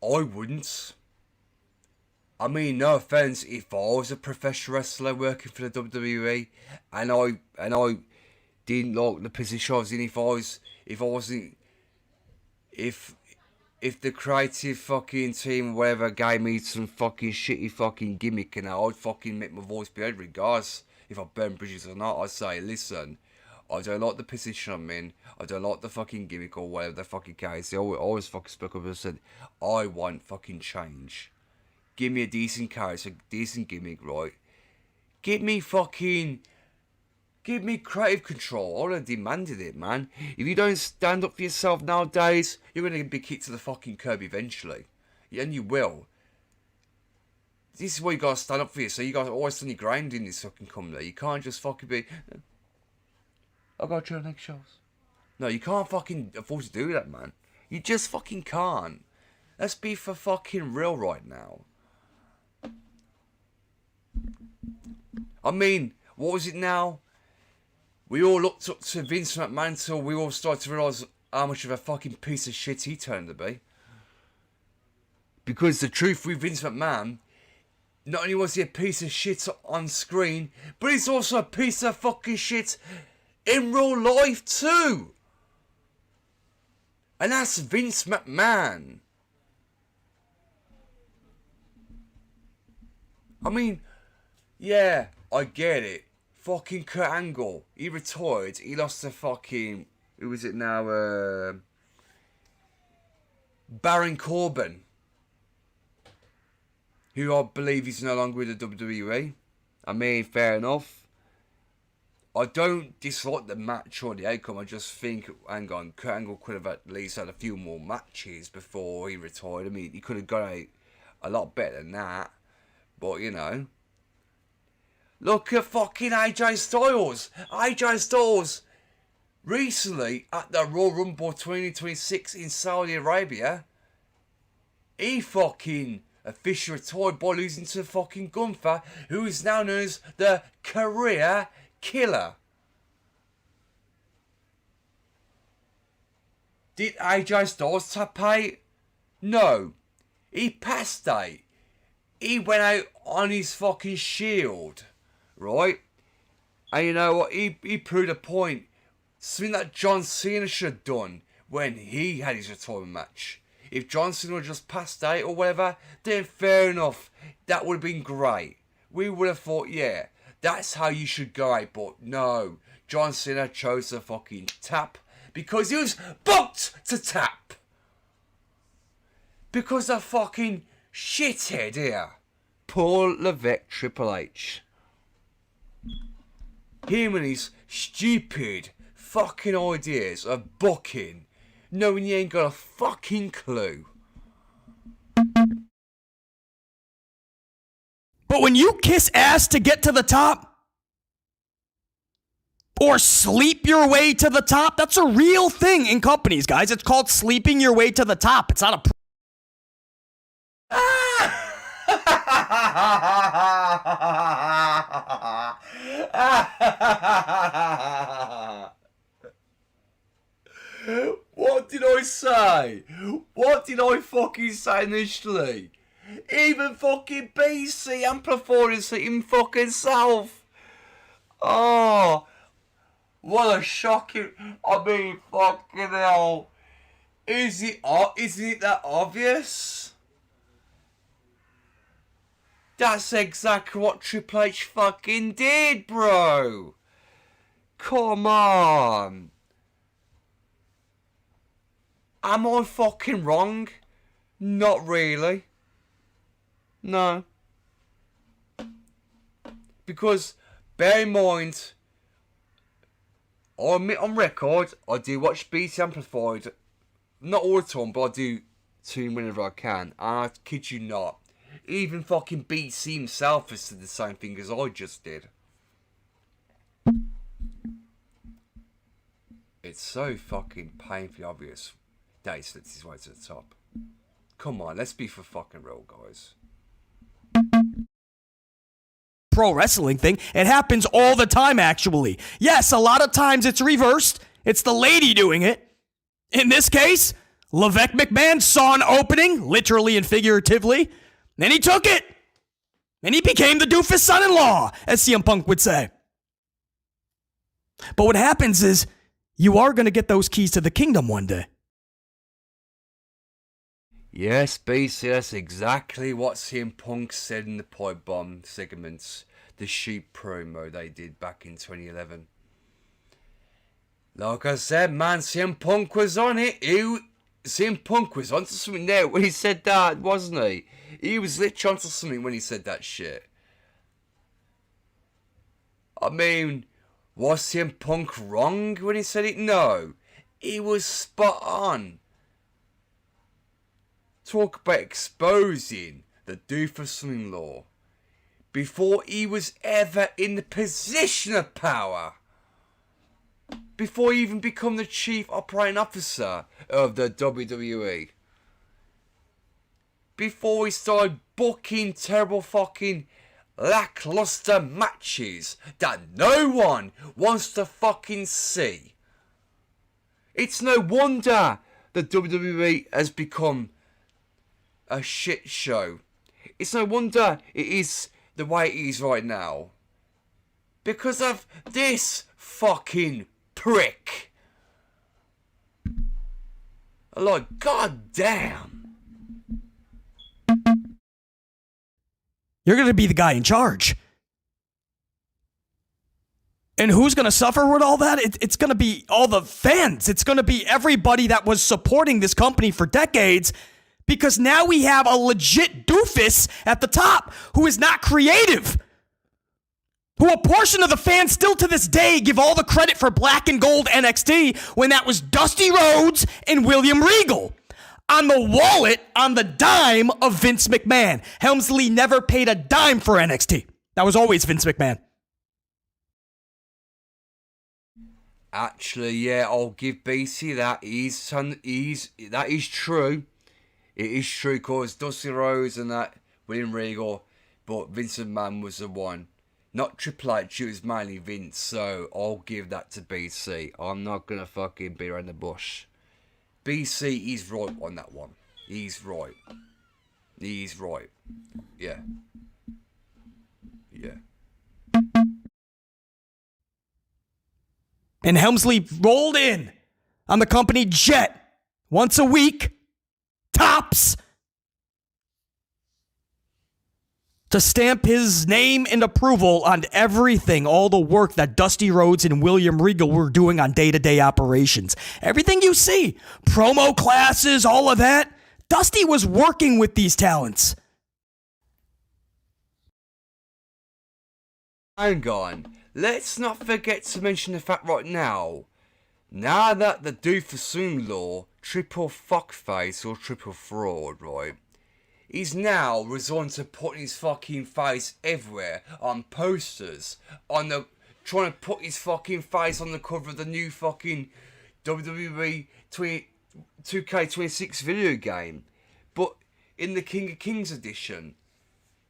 I wouldn't. I mean, no offense, if I was a professional wrestler working for the WWE and I didn't like the position I was in, if the creative fucking team or whatever gave me some fucking shitty fucking gimmick and I'd fucking make my voice be heard regardless if I burn bridges or not. I'd say, listen, I don't like the position I'm in, I don't like the fucking gimmick or whatever the fucking case. I always fucking spoke up and said, I want fucking change. Give me a decent character, decent gimmick, right? Give me creative control. I would have demanded it, man. If you don't stand up for yourself nowadays, you're going to be kicked to the fucking curb eventually. And you will. This is why you got to stand up for yourself. You got to always stand your ground in this fucking company. You can't just fucking be, I'll go to your next shows. No, you can't fucking afford to do that, man. You just fucking can't. Let's be for fucking real right now. I mean, what was it now? We all looked up to Vince McMahon until we all started to realise how much of a fucking piece of shit he turned to be. Because the truth with Vince McMahon, not only was he a piece of shit on screen, but he's also a piece of fucking shit in real life too. And that's Vince McMahon. I mean, yeah, I get it. Fucking Kurt Angle, he retired. He lost to fucking, who is it now? Baron Corbin. who I believe is no longer with the WWE. I mean, fair enough. I don't dislike the match or the outcome. I just think, hang on, Kurt Angle could have at least had a few more matches before he retired. I mean, he could have got out a lot better than that. But, you know. Look at fucking AJ Styles. AJ Styles, recently at the Royal Rumble 2026 in Saudi Arabia, he fucking officially retired by losing to fucking Gunther, who is now known as the Career Killer. Did AJ Styles tap out? No. He passed out. He went out on his fucking shield. Right? And you know what? He proved a point. Something that John Cena should have done when he had his retirement match. If John Cena would just passed out or whatever, then fair enough. That would have been great. We would have thought, yeah, that's how you should go out. But no, John Cena chose to fucking tap because he was booked to tap. Because the fucking shithead here, Paul Levesque Triple H. Him and his stupid fucking ideas of booking, knowing you ain't got a fucking clue. But when you kiss ass to get to the top, or sleep your way to the top, that's a real thing in companies, guys. It's called sleeping your way to the top. It's not a... What did I say? What did I fucking say initially? Even fucking BC amplified it in fucking self. Oh, what a shocking... I mean, fucking hell. Isn't it that obvious? That's exactly what Triple H fucking did, bro. Come on. Am I fucking wrong? Not really. No. Because, bear in mind, I admit on record, I do watch BT Amplified. Not all the time, but I do tune whenever I can. And I kid you not. Even fucking BC himself has said the same thing as I just did. It's so fucking painfully obvious that he slips his way to the top. Come on, let's be for fucking real, guys. pro wrestling thing. It happens all the time, actually. Yes, a lot of times it's reversed. It's the lady doing it. In this case, Levesque McMahon saw an opening, literally and figuratively. Then he took it. And he became the doofus son-in-law, as CM Punk would say. But what happens is, you are going to get those keys to the kingdom one day. Yes, BC, that's exactly what CM Punk said in the Pipe Bomb segments, the Sheep promo they did back in 2011. Like I said, man, CM Punk was on it. CM Punk was onto something there when he said that, wasn't he? He was literally onto something when he said that shit. I mean, was CM Punk wrong when he said it? No. He was spot on. Talk about exposing the doofus son-in-law before he was ever in the position of power. Before he even become the chief operating officer of the WWE. Before he started booking terrible fucking lackluster matches that no one wants to fucking see. It's no wonder the WWE has become a shit show. It's no wonder it is the way it is right now. Because of this fucking prick. Like, goddamn. You're going to be the guy in charge. And who's going to suffer with all that? It's going to be all the fans. It's going to be everybody that was supporting this company for decades Because now we have a legit doofus at the top who is not creative. Who a portion of the fans still to this day give all the credit for black and gold NXT when that was Dusty Rhodes and William Regal. On the wallet, on the dime of Vince McMahon. Helmsley never paid a dime for NXT. That was always Vince McMahon. Actually, yeah, I'll give BC that. That is true. It is true because Dusty Rhodes and that William Regal, but Vince McMahon was the one. Not Triple H, it was mainly Vince, so I'll give that to BC. I'm not gonna fucking beat around the bush. BC is right on that one. He's right. He's right. Yeah. Yeah. And Helmsley rolled in on the company jet once a week, tops, to stamp his name and approval on everything, all the work that Dusty Rhodes and William Regal were doing on day-to-day operations. Everything you see, promo classes, all of that, Dusty was working with these talents. Hang on. Let's not forget to mention the fact right now that the doofus-in-law, triple fuckface or triple fraud, right, he's now resigned to putting his fucking face everywhere on posters, trying to put his fucking face on the cover of the new fucking WWE 2K26 video game. But in the King of Kings edition,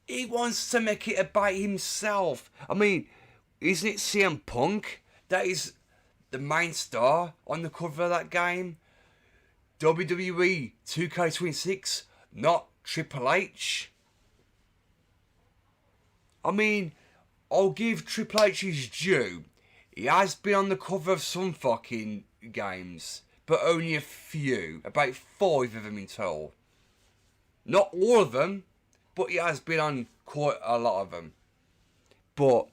he wants to make it about himself. I mean, isn't it CM Punk that is the main star on the cover of that game? WWE 2K26, not Triple H. I mean, I'll give Triple H his due. He has been on the cover of some fucking games, but only a few. About 5 of them in total. Not all of them, but he has been on quite a lot of them. But,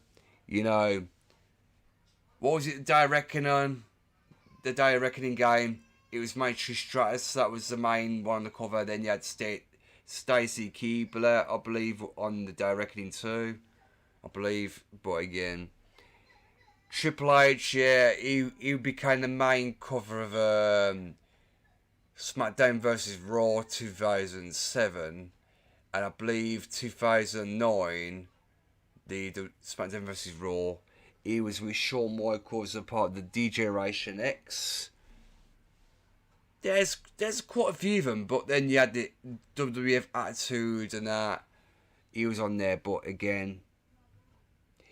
you know, what was it, the Day of Reckoning game? It was Matrix Stratus, that was the main one on the cover. Then you had Stacy Keibler, I believe, on the Day of Reckoning 2. I believe, but again, Triple H, yeah, he became the main cover of SmackDown vs. Raw 2007. And I believe 2009, the SmackDown vs. Raw, he was with Shawn Michaels as a part of the D-Generation X. There's quite a few of them, but then you had the WWF Attitude and that. He was on there, but again,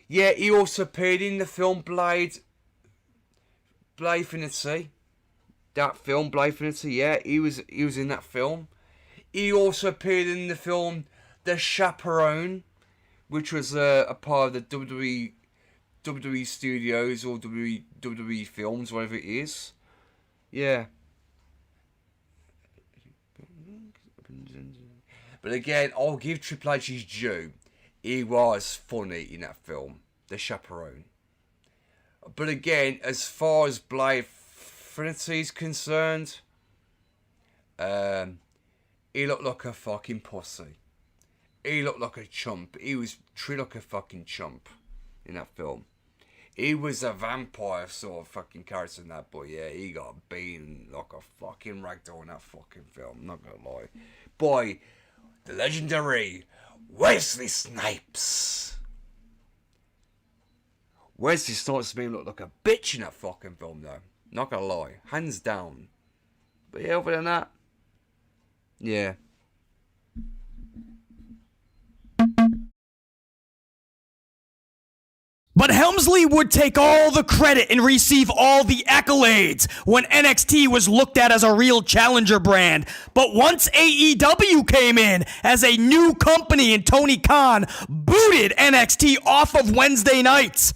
yeah, he also appeared in the film Blade Infinity. That film, Blade Infinity, yeah, he was in that film. He also appeared in the film The Chaperone, which was a part of the WWE Studios or WWE Films, whatever it is. Yeah. But again, I'll give Triple H his due. He was funny in that film, The Chaperone. But again, as far as Blade Trinity is concerned, he looked like a fucking pussy. He looked like a chump. He was treated like a fucking chump in that film. He was a vampire sort of fucking character in that, but yeah, he got beaten like a fucking ragdoll in that fucking film, not gonna lie. Boy, the legendary Wesley Snipes. Wesley Snipes made him look like a bitch in that fucking film though. Not gonna lie. Hands down. But yeah, other than that, yeah. But Helmsley would take all the credit and receive all the accolades when NXT was looked at as a real challenger brand. But once AEW came in as a new company and Tony Khan booted NXT off of Wednesday nights,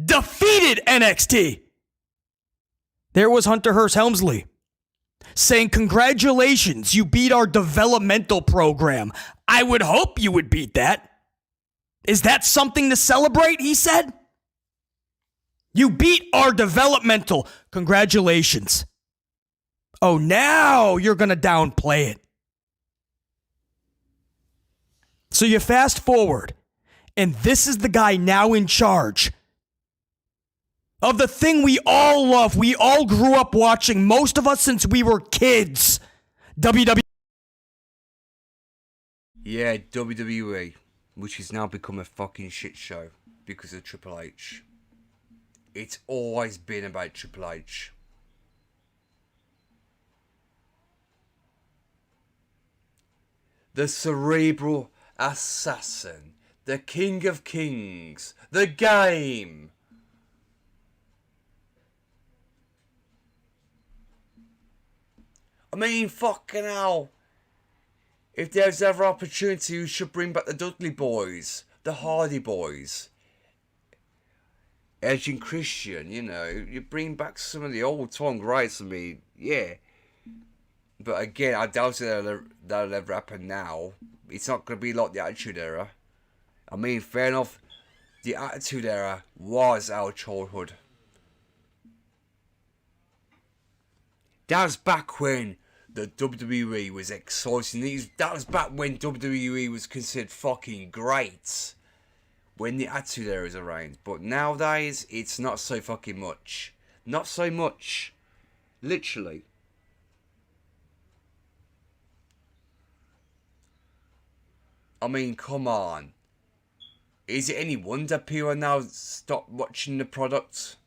defeated NXT, there was Hunter Hearst Helmsley saying, "Congratulations, you beat our developmental program. I would hope you would beat that. Is that something to celebrate?" he said. "You beat our developmental. Congratulations." Oh, now you're going to downplay it. So you fast forward, and this is the guy now in charge of the thing we all love. We all grew up watching, most of us since we were kids. WWE. Yeah, WWE, which has now become a fucking shit show because of Triple H. It's always been about Triple H. The cerebral assassin, the king of kings, the game. I mean, fucking hell. If there's ever opportunity, we should bring back the Dudley Boys, the Hardy Boys. Edge and Christian, you know, you bring back some of the old time greats. I mean, yeah. But again, I doubt that'll ever happen now. It's not going to be like the Attitude Era. I mean, fair enough, the Attitude Era was our childhood. That was back when the WWE was exciting. That was back when WWE was considered fucking great. When the Attitude Era is around. But nowadays, it's not so fucking much. Not so much. Literally. I mean, come on. Is it any wonder people now stop watching the product?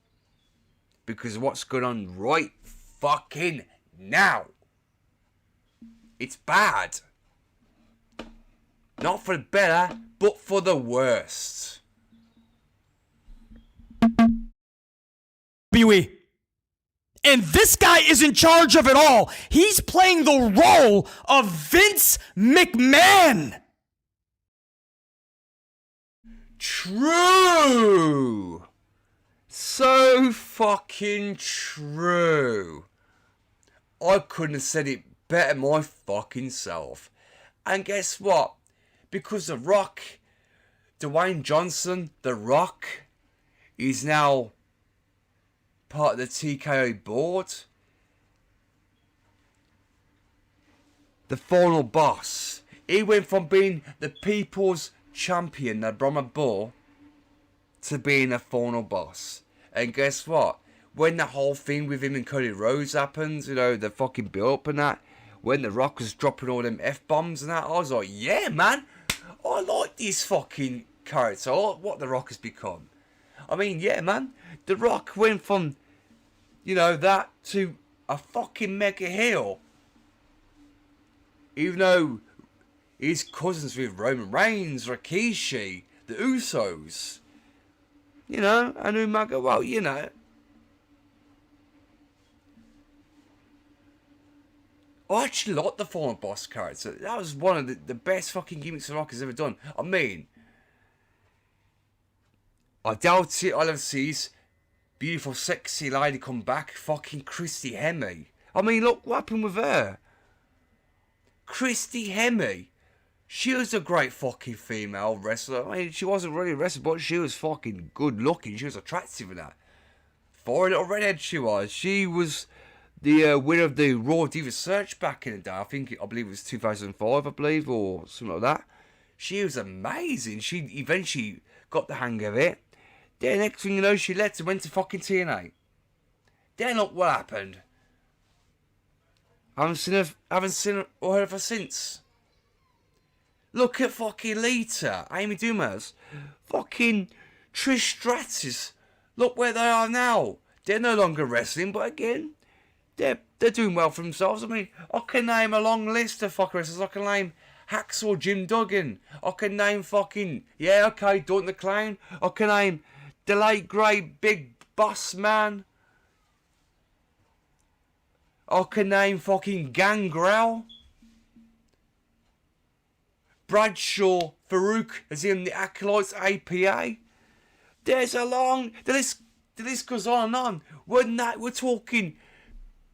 Because of what's going on right fucking now. It's bad. Not for the better, but for the worst. WWE. And this guy is in charge of it all. He's playing the role of Vince McMahon. True. So fucking true. I couldn't have said it better my fucking self. And guess what? Because The Rock, Dwayne Johnson, The Rock, is now part of the TKO board. The final boss. He went from being the people's champion, the Brahma Bull, to being a final boss. And guess what? When the whole thing with him and Cody Rhodes happened, you know, the fucking build up and that, when The Rock was dropping all them F-bombs and that, I was like, yeah, man, I like this fucking character. I like what The Rock has become. I mean, yeah, man, The Rock went from, you know, that to a fucking mega heel. Even though he's cousins with Roman Reigns, Rikishi, the Usos, you know, and Umaga, well, you know. I actually like the final boss character. That was one of the best fucking gimmicks The Rock has ever done. I mean, I doubt it. I'll ever see this beautiful, sexy lady come back. Fucking Christy Hemme. I mean, look what happened with her. Christy Hemme. She was a great fucking female wrestler. I mean, she wasn't really a wrestler, but she was fucking good looking. She was attractive in that. For a little redhead she was. She was the winner of the Raw Diva Search back in the day. I believe it was 2005, I believe, or something like that. She was amazing. She eventually got the hang of it. Then next thing you know, she left and went to fucking TNA. Then look what happened. I haven't seen her or heard of her since. Look at fucking Lita, Amy Dumas, fucking Trish Stratus. Look where they are now. They're no longer wrestling, but again, they're doing well for themselves. I mean, I can name a long list of fucking wrestlers. I can name Hacksaw Jim Duggan. I can name fucking, yeah, okay, Dalton the Clown. I can name the late great Big Boss Man. I can name fucking Gangrel. Bradshaw, Farouk, as in the Acolytes, APA. There's a long, the list goes on and on. We're talking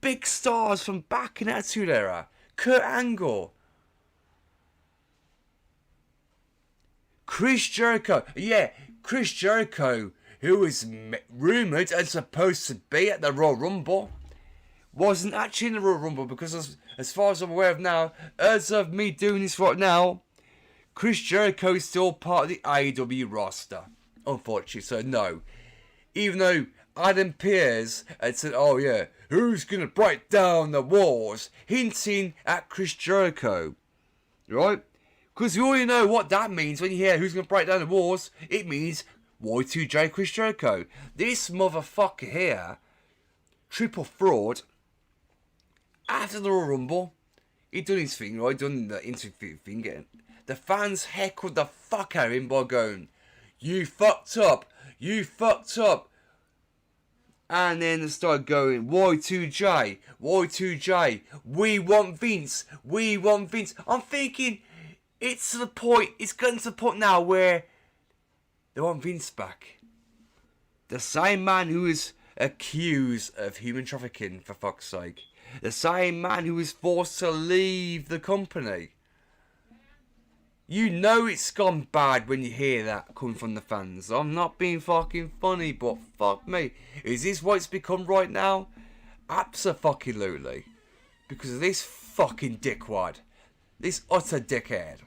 big stars from back in that Attitude Era. Kurt Angle. Chris Jericho. Yeah, Chris Jericho, who was rumoured and supposed to be at the Royal Rumble, wasn't actually in the Royal Rumble because as far as I'm aware of now, as of me doing this right now, Chris Jericho is still part of the AEW roster. Unfortunately, so no. Even though Adam Pearce had said, oh yeah, who's going to break down the walls? Hinting at Chris Jericho. Right? Because you already know what that means when you hear who's going to break down the walls. It means Y2J Chris Jericho. This motherfucker here, triple fraud, after the Royal Rumble, he done his thing, right? Done the interview thing. The fans heckled the fuck out of him by going, you fucked up. You fucked up. And then they started going, Y2J, Y2J, we want Vince, we want Vince. I'm thinking, it's to the point, it's getting to the point now where they want Vince back. The same man who is accused of human trafficking, for fuck's sake. The same man who was forced to leave the company. You know it's gone bad when you hear that coming from the fans. I'm not being fucking funny, but fuck me. Is this what it's become right now? Abso-fucking-lutely. Because of this fucking dickwad. This utter dickhead.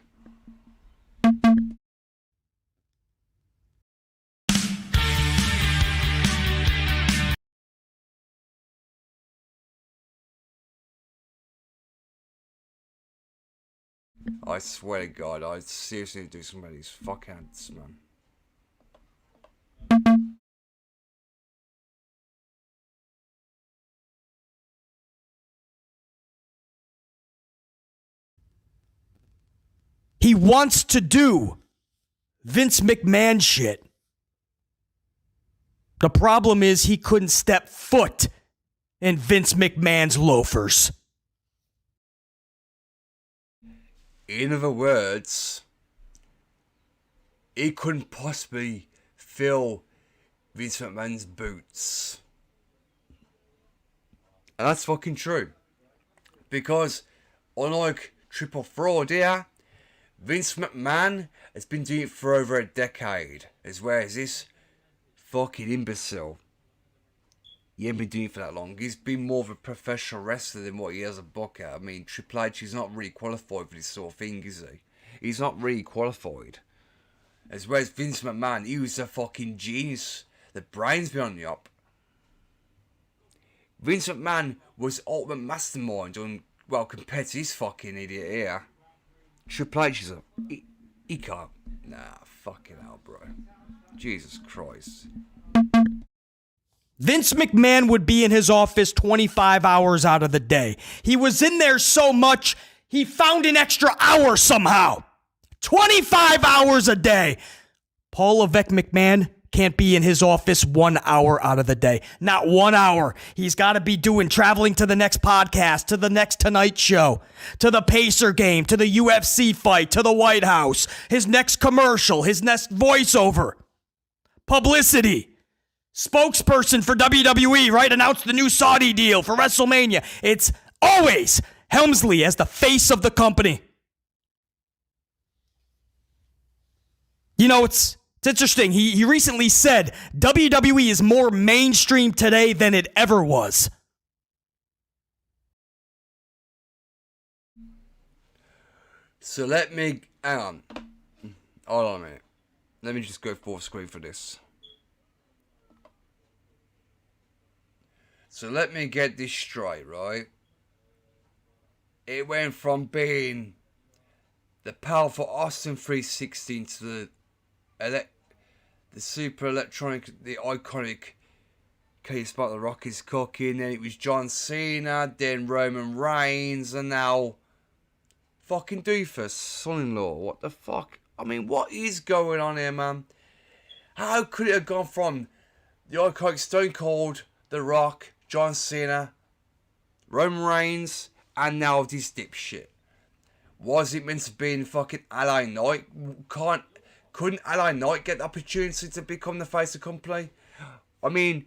I swear to God, I seriously need to do some of these fuck ads, man. He wants to do Vince McMahon shit. The problem is he couldn't step foot in Vince McMahon's loafers. In other words, he couldn't possibly fill Vince McMahon's boots. And that's fucking true. Because, unlike Triple Fraud here, Vince McMahon has been doing it for over a decade. Whereas this fucking imbecile, he ain't been doing it for that long. He's been more of a professional wrestler than what he is a booker. I mean, Triple H is not really qualified for this sort of thing, is he? He's not really qualified. Whereas Vince McMahon, he was a fucking genius. The brains behind the up. Vince McMahon was ultimate mastermind on, well, compared to this fucking idiot here. Triple H is he can't. Nah, fucking hell, bro. Jesus Christ. Vince McMahon would be in his office 25 hours out of the day. He was in there so much, he found an extra hour somehow. 25 hours a day. Paul Levesque McMahon can't be in his office 1 hour out of the day. Not 1 hour. He's got to be traveling to the next podcast, to the next Tonight Show, to the Pacer game, to the UFC fight, to the White House, his next commercial, his next voiceover. Publicity. Spokesperson for WWE, right? Announced the new Saudi deal for WrestleMania. It's always Helmsley as the face of the company. You know, it's interesting. He recently said WWE is more mainstream today than it ever was. So let me, hang on. Hold on a minute. Let me just go full screen for this. So let me get this straight, right? It went from being the powerful Austin 316 to the super electronic, the iconic Case Spot the Rock is cooking. Then it was John Cena, then Roman Reigns, and now fucking Doofus, son-in-law. What the fuck? I mean, what is going on here, man? How could it have gone from the iconic Stone Cold, The Rock, John Cena, Roman Reigns, and now this dipshit? Was it meant to be in fucking LA Knight? Couldn't LA Knight get the opportunity to become the face of the company? I mean,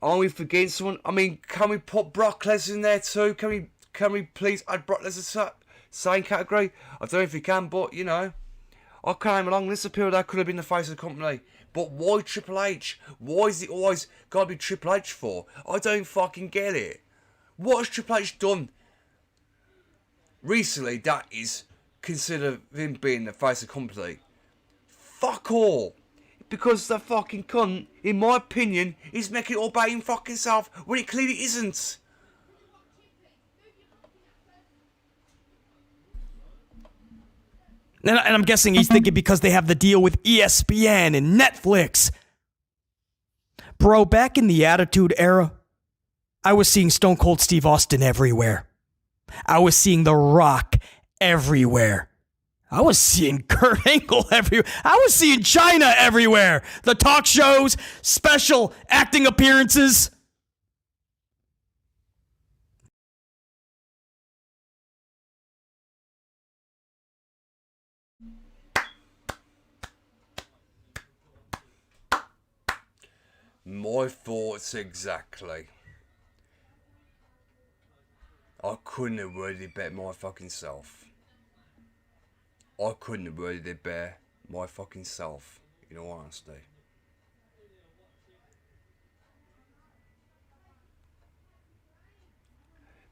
are we forgetting someone? I mean, can we put Brock Lesnar in there too? Can we please add Brock Lesnar to that same category? I don't know if we can, but you know, I came along this appeal that could have been the face of the company. But why Triple H? Why is it always gotta be Triple H for? I don't fucking get it. What has Triple H done recently that is consider him being the face of the company? Fuck all. Because the fucking cunt, in my opinion, is making it all about him fucking self when it clearly isn't. And I'm guessing he's thinking because they have the deal with ESPN and Netflix. Bro, back in the Attitude Era, I was seeing Stone Cold Steve Austin everywhere. I was seeing The Rock everywhere. I was seeing Kurt Angle everywhere. I was seeing China everywhere. The talk shows, special acting appearances. My thoughts exactly. I couldn't have worded it better my fucking self. I couldn't have worded it better my fucking self, in all honesty.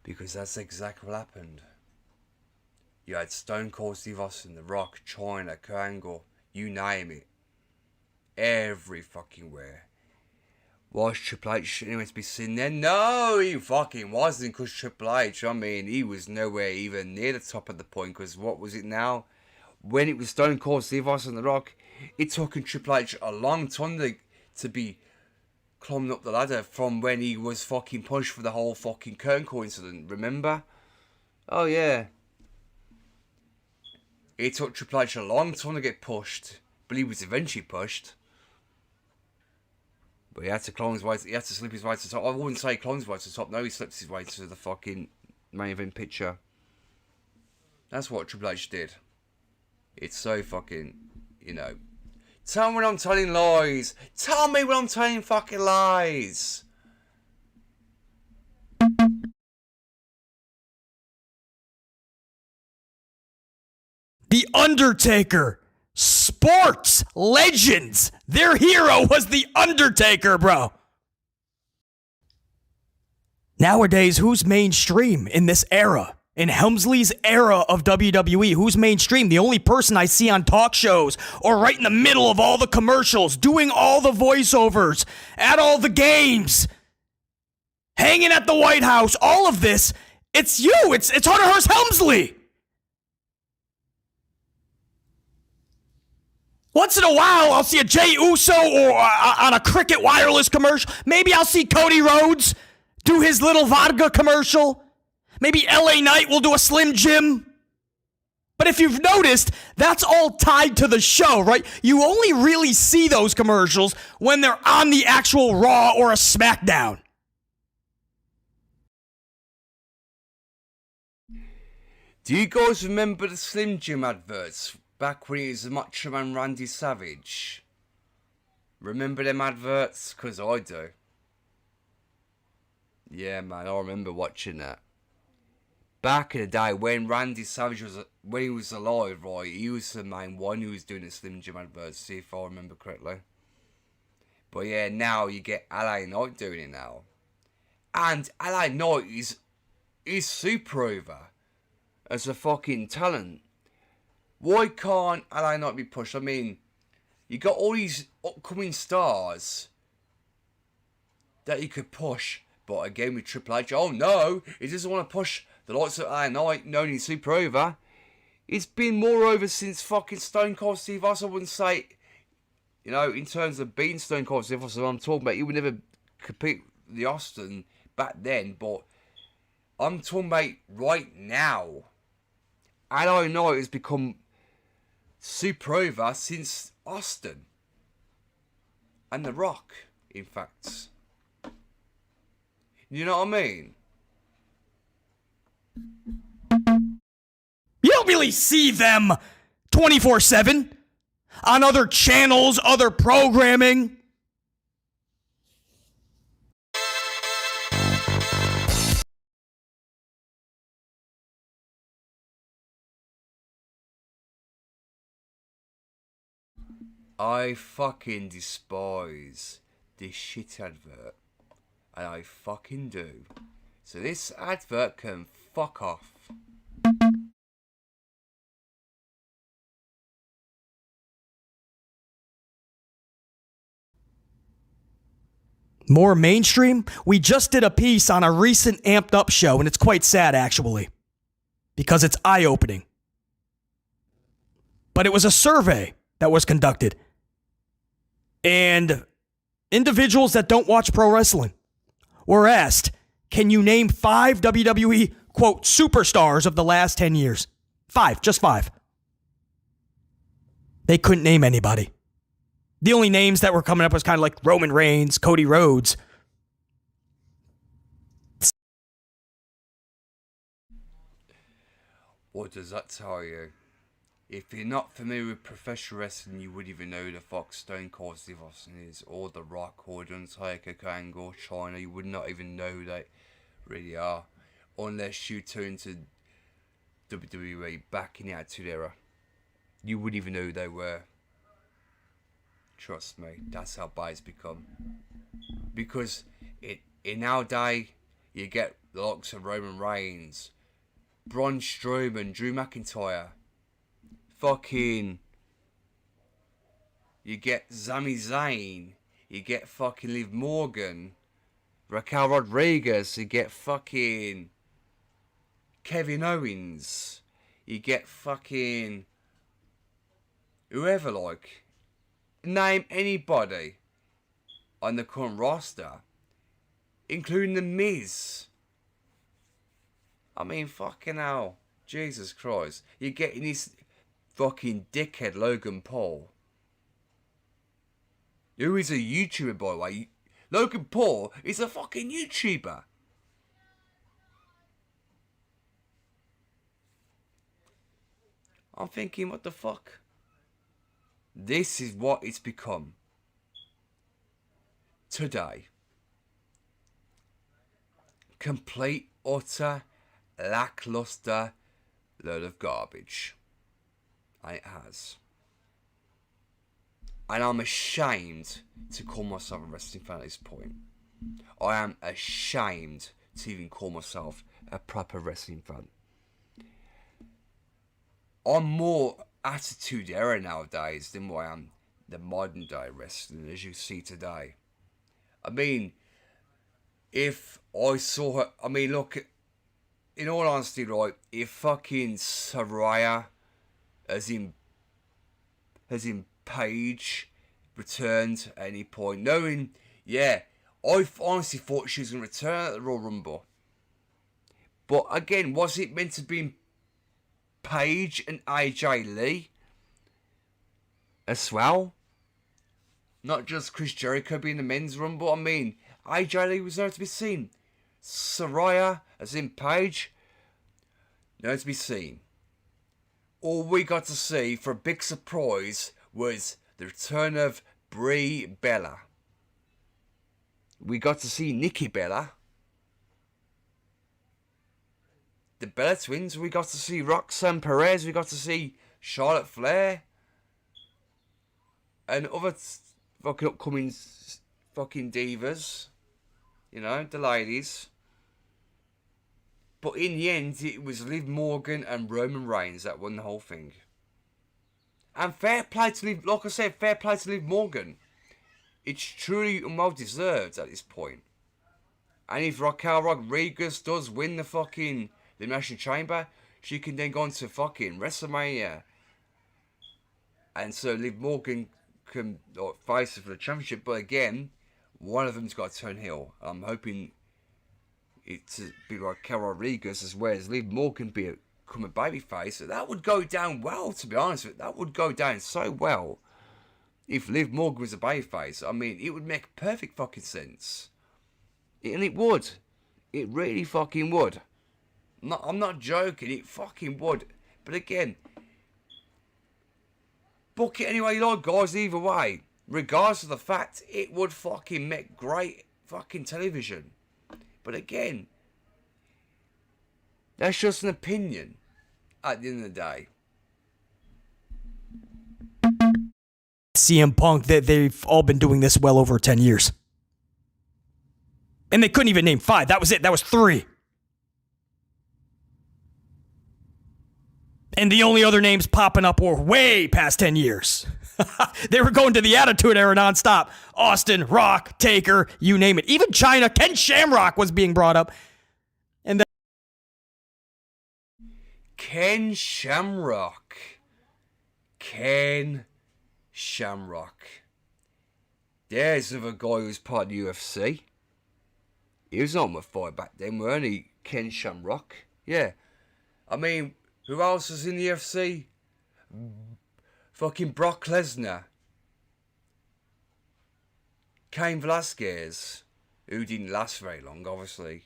Because that's exactly what happened. You had Stone Cold Steve Austin, The Rock, China, Kurt Angle, you name it. Every fucking where. Was Triple H anyway to be seen there? No, he fucking wasn't, because Triple H, I mean, he was nowhere even near the top at the point, because what was it now? When it was Stone Cold Steve Austin and The Rock, it took Triple H a long time to be climbing up the ladder from when he was fucking pushed for the whole fucking Kurt Angle incident, remember? Oh yeah. It took Triple H a long time to get pushed, but he was eventually pushed. But he had to climb his way. He had to slip his way to the top. I wouldn't say he climbed his way to the top. No, he slipped his way to the fucking main event picture. That's what Triple H did. It's so fucking, you know. Tell me when I'm telling lies. Tell me when I'm telling fucking lies. The Undertaker. Sports legends. Their hero was The Undertaker, bro. Nowadays, who's mainstream in this era? In Helmsley's era of WWE, who's mainstream? The only person I see on talk shows or right in the middle of all the commercials, doing all the voiceovers, at all the games, hanging at the White House, all of this, it's you. It's Hunter Hearst Helmsley. Once in a while, I'll see a Jey Uso or on a Cricket Wireless commercial. Maybe I'll see Cody Rhodes do his little vodka commercial. Maybe LA Knight will do a Slim Jim. But if you've noticed, that's all tied to the show, right? You only really see those commercials when they're on the actual Raw or a SmackDown. Do you guys remember the Slim Jim adverts back when he was the Macho Man Randy Savage? Remember them adverts? Because I do. Yeah, man, I remember watching that. Back in the day when Randy Savage when he was alive, right, he was the main one who was doing the Slim Jim adverts, see if I remember correctly. But yeah, now you get LA Knight doing it now. And LA Knight is super over as a fucking talent. Why can't LA Knight be pushed? I mean, you got all these upcoming stars that you could push. But again with Triple H, oh no, he doesn't want to push the likes of LA Knight, knowing he's super over. It's been more over since fucking Stone Cold Steve Austin. I wouldn't say, you know, in terms of being Stone Cold Steve Austin, I'm talking about, he would never compete with the Austin back then. But I'm talking about right now. LA Knight has become super over since Austin. And The Rock, in fact. You know what I mean? You don't really see them 24/7 on other channels, other programming. I fucking despise this shit advert. And I fucking do. So this advert can fuck off. More mainstream? We just did a piece on a recent Amped Up show, and it's quite sad, actually, because it's eye-opening. But it was a survey that was conducted, and individuals that don't watch pro wrestling were asked, can you name 5 WWE, quote, superstars of the last 10 years? 5, just 5. They couldn't name anybody. The only names that were coming up was kind of like Roman Reigns, Cody Rhodes. What does that tell you? If you're not familiar with professional wrestling, you wouldn't even know who the fuck Stone Cold Steve Austin is, or The Rock, or The Undertaker, Angle, China. You would not even know who they really are, unless you turn to WWE back in the Attitude Era. You wouldn't even know who they were. Trust me, that's how bad it's become. Because in our day, you get the likes of Roman Reigns, Braun Strowman, Drew McIntyre, fucking, you get Sami Zayn, you get fucking Liv Morgan, Raquel Rodriguez, you get fucking Kevin Owens, you get fucking whoever, like, name anybody on the current roster, including The Miz. I mean, fucking hell. Jesus Christ. You're getting this fucking dickhead Logan Paul, who is a YouTuber, by the way. Logan Paul is a fucking YouTuber. I'm thinking, what the fuck? This is what it's become today. Complete, utter, lackluster load of garbage. And it has. And I'm ashamed to call myself a wrestling fan at this point. I am ashamed to even call myself a proper wrestling fan. I'm more Attitude Era nowadays than what I am the modern day wrestling as you see today. I mean, if I saw her, I mean, look, in all honesty, right, if fucking Saraya, as in Paige, returned at any point, knowing, yeah, I honestly thought she was going to return at the Royal Rumble. But again, was it meant to be Paige and AJ Lee as well? Not just Chris Jericho being the men's Rumble. I mean, AJ Lee was nowhere to be seen. Saraya, as in Paige, nowhere to be seen. All we got to see, for a big surprise, was the return of Brie Bella. We got to see Nikki Bella. The Bella Twins. We got to see Roxanne Perez. We got to see Charlotte Flair. And other fucking upcoming fucking divas. You know, the ladies. But in the end, it was Liv Morgan and Roman Reigns that won the whole thing. And fair play to Liv, like I said, fair play to Liv Morgan. It's truly well deserved at this point. And if Raquel Rodriguez does win the fucking Elimination Chamber, she can then go on to fucking WrestleMania. And so Liv Morgan can face her for the championship. But again, one of them's got to turn heel. I'm hoping it to be Raquel Rodriguez as well as Liv Morgan become a babyface. So that would go down well, to be honest with you. That would go down so well. If Liv Morgan was a babyface, I mean, it would make perfect fucking sense. And it would. It really fucking would. I'm not joking, it fucking would. But again, book it any way you like, guys, either way. Regardless of the fact, it would fucking make great fucking television. But again, that's just an opinion at the end of the day. CM Punk, they've all been doing this well over 10 years. And they couldn't even name 5. That was it. That was 3. And the only other names popping up were way past 10 years. They were going to the Attitude Era nonstop. Austin, Rock, Taker, you name it. Even China, Ken Shamrock was being brought up. And then Ken Shamrock. Ken Shamrock. There's another guy who was part of the UFC. He was on my fight back then, weren't he? Ken Shamrock. Yeah. I mean, who else was in the UFC? Fucking Brock Lesnar. Cain Velasquez, who didn't last very long, obviously.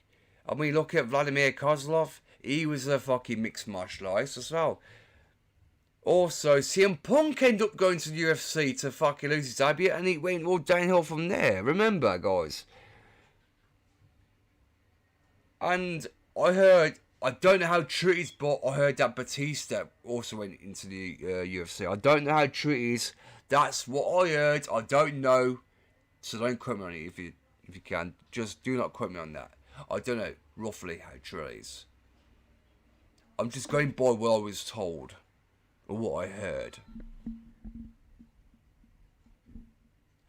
I mean, look at Vladimir Kozlov. He was a fucking mixed martial artist as well. Also, CM Punk ended up going to the UFC to fucking lose his debut, and it went all downhill from there. Remember, guys? And I heard, I don't know how true it is, but I heard that Batista also went into the UFC. I don't know how true it is. That's what I heard. I don't know. So don't quote me on it if you can. Just do not quote me on that. I don't know roughly how true it is. I'm just going by what I was told. Or what I heard.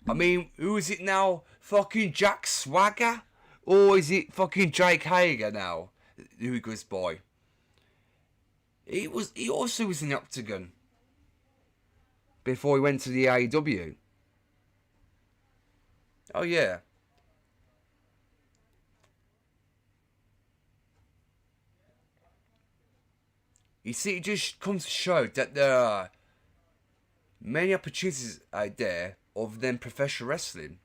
I mean, who is it now? Fucking Jack Swagger? Or is it fucking Jake Hager now? Who he goes by? He also was in the Octagon. Before he went to the AEW. Oh yeah. You see, it just comes to show that there are many opportunities out there other than professional wrestling.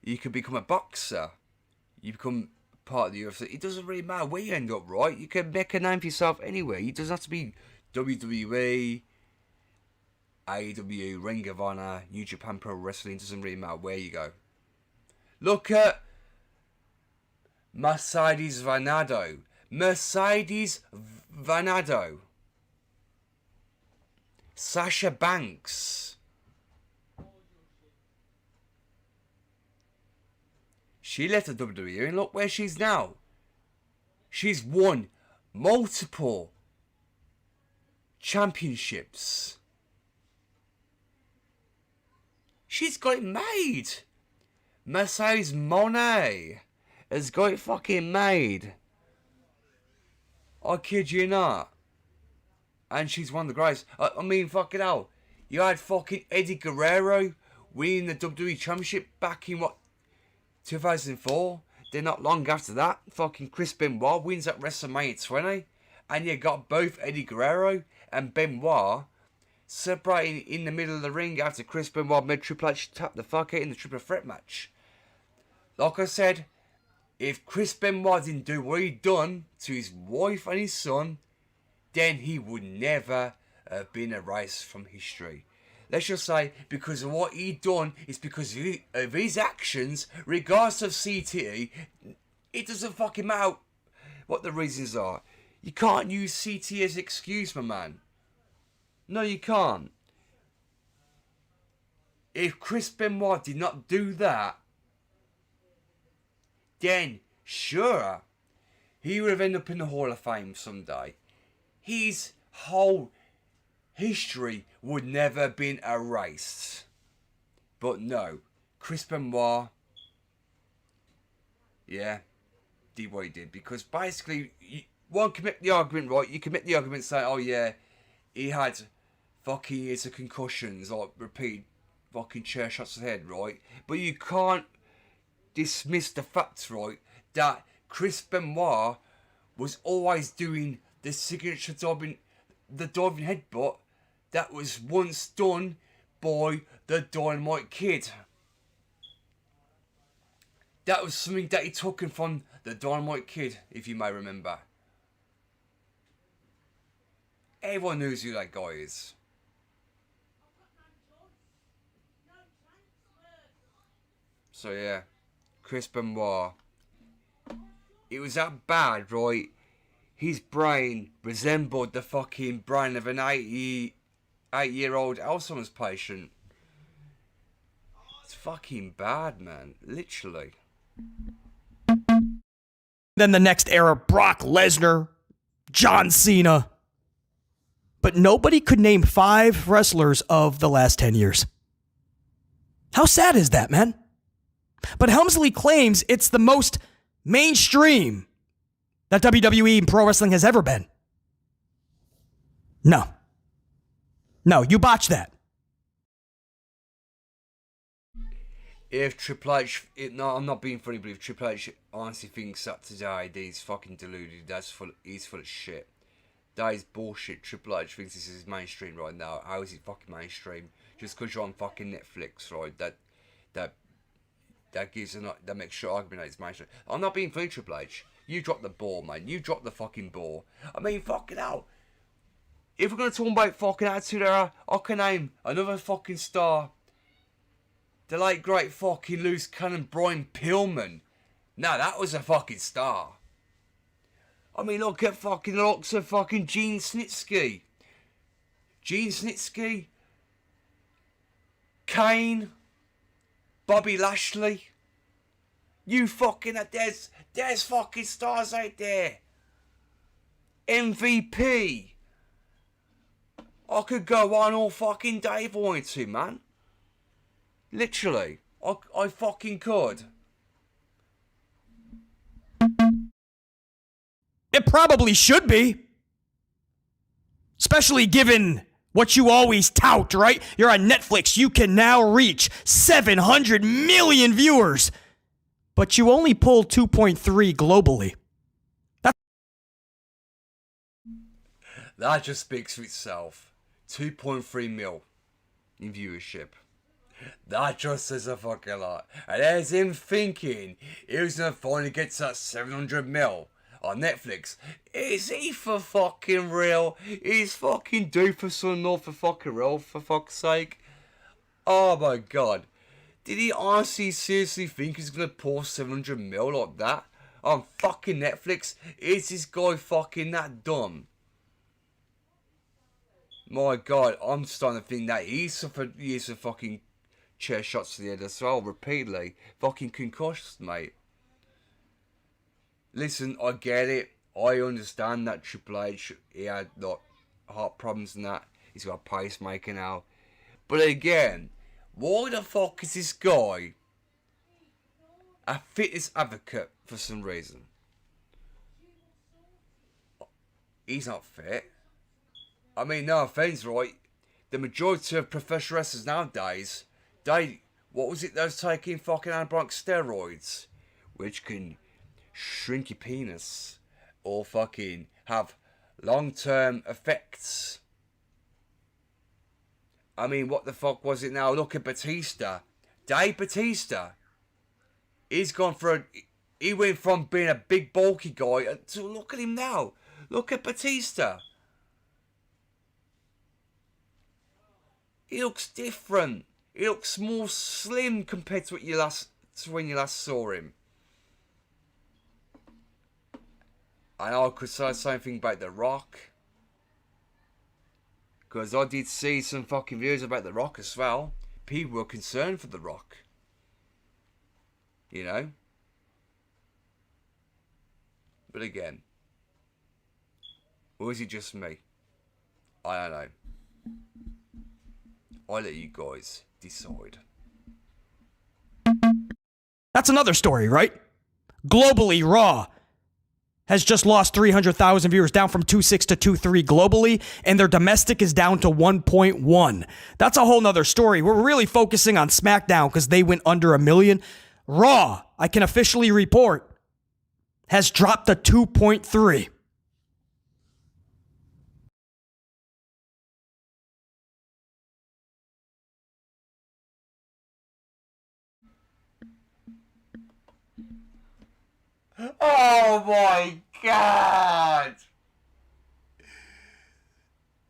You could become a boxer. You become part of the UFC. It doesn't really matter where you end up, right? You can make a name for yourself anywhere. It doesn't have to be WWE, AEW, Ring of Honor, New Japan Pro Wrestling. It doesn't really matter where you go. Look at Mercedes Vanado. Sasha Banks. She left the WWE and look where she's now. She's won multiple championships. She's got it made. Mercedes Moné has got it fucking made. I kid you not. And she's one of the greatest. I mean, fucking hell. You had fucking Eddie Guerrero winning the WWE Championship back in, 2004? Then not long after that, fucking Chris Benoit wins at WrestleMania 20. And you got both Eddie Guerrero and Benoit separating in the middle of the ring after Chris Benoit made Triple H tap the fuck out in the triple threat match. Like I said, if Chris Benoit didn't do what he done to his wife and his son, then he would never have been erased from history. Let's just say, because of what he done, it's because of his actions, regardless of CTE, it doesn't fucking matter what the reasons are. You can't use CTE as an excuse, my man. No, you can't. If Chris Benoit did not do that, then, sure, he would have ended up in the Hall of Fame someday. His whole history would never have been erased. But no, Chris Benoit, yeah, did what he did. Because basically, one can make the argument, right? You can make the argument saying, oh yeah, he had fucking years of concussions, like repeat fucking chair shots to the head, right? But you can't dismiss the fact, right, that Chris Benoit was always doing the signature diving headbutt that was once done by the Dynamite Kid. That was something that he took in from the Dynamite Kid, if you may remember. Everyone knows who that guy is. So yeah, Chris Benoit. It was that bad, right? His brain resembled the fucking brain of an 8-year-old Alzheimer's patient. It's fucking bad, man. Literally. Then the next era, Brock Lesnar, John Cena. but nobody could name 5 wrestlers of the last 10 years. How sad is that, man? But Helmsley claims it's the most mainstream that WWE and pro wrestling has ever been. No. No, you botched that. If Triple H, no, I'm not being funny, but if Triple H honestly thinks that today, he's fucking deluded. He's full of shit. That is bullshit. Triple H thinks this is mainstream right now. How is it fucking mainstream? Just because you're on fucking Netflix, right? That makes sure argument that it's mainstream. I'm not being funny, Triple H. You dropped the ball, man. You dropped the fucking ball. I mean, fucking hell. If we're gonna talk about fucking Attitude Era, I can name another fucking star. The late great fucking loose cannon Brian Pillman. Now that was a fucking star. I mean, look at fucking the looks of fucking Gene Snitsky. Gene Snitsky. Kane. Bobby Lashley. You fucking, there's fucking stars out there. MVP. I could go on all fucking day if I wanted to, man. Literally. I fucking could. It probably should be. Especially given what you always tout, right? You're on Netflix. You can now reach 700 million viewers. But you only pull 2.3 globally. That just speaks for itself. 2.3 mil in viewership. That just says a fucking lot. And there's him thinking he was gonna finally get to that 700 mil on Netflix. Is he for fucking real? He's fucking doofus or not for fucking real, for fuck's sake. Oh my god. Did he honestly seriously think he's gonna pour 700 mil like that on fucking Netflix? Is this guy fucking that dumb? My god, I'm starting to think that he's suffered years of fucking chair shots to the head as well, repeatedly. Fucking concussions, mate. Listen, I get it. I understand that Triple H, he had like heart problems and that. He's got a pacemaker now. But again, why the fuck is this guy a fitness advocate for some reason? He's not fit. I mean, no offense, right? The majority of professional wrestlers nowadays, what was it they was taking fucking anabolic steroids, which can shrink your penis or fucking have long-term effects. I mean, what the fuck was it now? Look at Batista. Dave Batista. He went from being a big bulky guy to look at him now. Look at Batista. He looks different. He looks more slim compared to when you last saw him. And I could say the same thing about The Rock. Because I did see some fucking videos about The Rock as well. People were concerned for The Rock. You know? But again. Or is it just me? I don't know. I'll let you guys decide. That's another story, right? Globally, Raw has just lost 300,000 viewers, down from 2.6 to 2.3 globally, and their domestic is down to 1.1. That's a whole nother story. We're really focusing on SmackDown because they went under 1 million. Raw, I can officially report, has dropped to 2.3. Oh my god!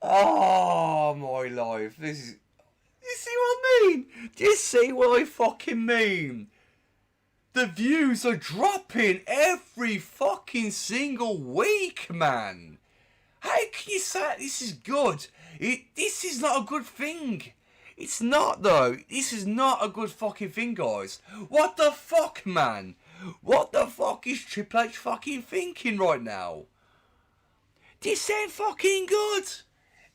Oh my life. You see what I mean? Do you see what I fucking mean? The views are dropping every fucking single week, man. How can you say this is good? This is not a good thing. It's not though. This is not a good fucking thing, guys. What the fuck, man? What the fuck is Triple H fucking thinking right now? This ain't fucking good.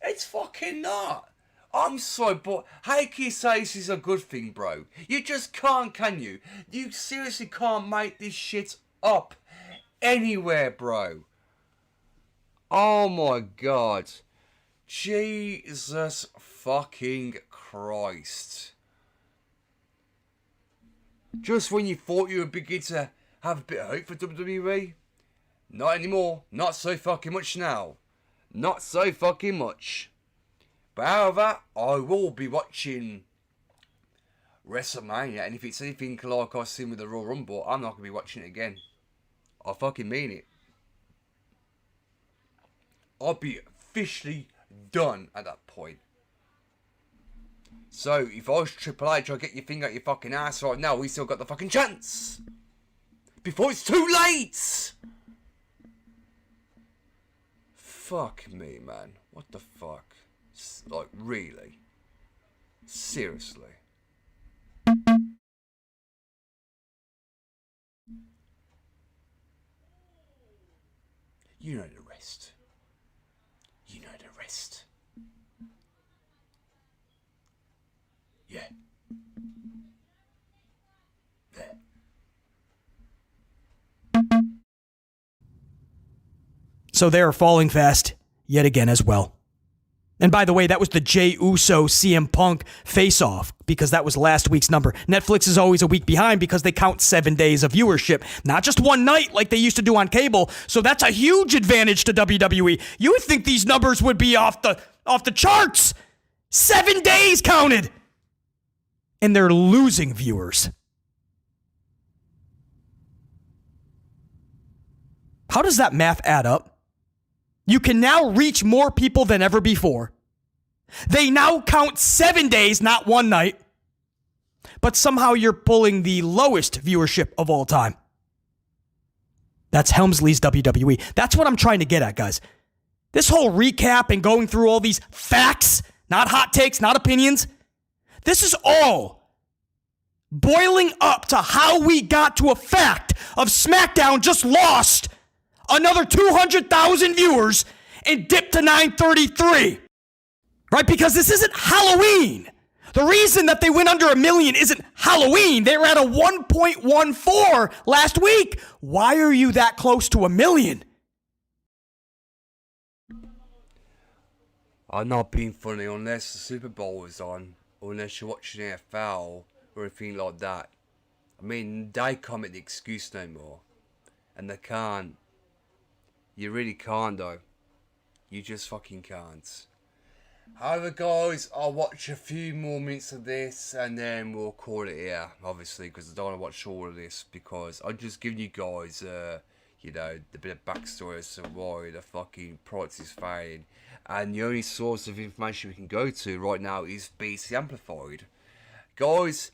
It's fucking not. I'm sorry, but how can you say this is a good thing, bro? You just can't, can you? You seriously can't make this shit up anywhere, bro. Oh my god. Jesus fucking Christ. Just when you thought you would begin to have a bit of hope for WWE, not anymore. Not so fucking much now. Not so fucking much. But however, I will be watching WrestleMania, and if it's anything like I've seen with the Royal Rumble, I'm not going to be watching it again. I fucking mean it. I'll be officially done at that point. So, if I was Triple H, I'll get your finger out your fucking ass right now. We still got the fucking chance. Before it's too late. Fuck me, man. What the fuck? Like, really? Seriously? You know the rest. You know the rest. Yeah. There. So they are falling fast yet again as well. And by the way, that was the Jey Uso CM Punk face-off, because that was last week's number. Netflix is always a week behind because they count 7 days of viewership, not just one night like they used to do on cable. So that's a huge advantage to WWE. You would think these numbers would be off the charts. 7 days counted. And they're losing viewers. How does that math add up? You can now reach more people than ever before. They now count 7 days, not one night. But somehow you're pulling the lowest viewership of all time. That's Helmsley's WWE. That's what I'm trying to get at, guys. This whole recap and going through all these facts, not hot takes, not opinions, this is all boiling up to how we got to a fact of SmackDown just lost another 200,000 viewers and dipped to 933. Right? Because this isn't Halloween. The reason that they went under 1 million isn't Halloween. They were at a 1.14 last week. Why are you that close to 1 million? I'm not being funny unless the Super Bowl is on, or unless you're watching NFL or anything like that. I mean, they can't make the excuse no more. And they can't. You really can't, though. You just fucking can't. However, guys, I'll watch a few more minutes of this and then we'll call it here, obviously, because I don't want to watch all of this, because I'm just giving you guys, you know, the bit of backstory as to why the fucking product is failing. And the only source of information we can go to right now is BC Amplified. Guys,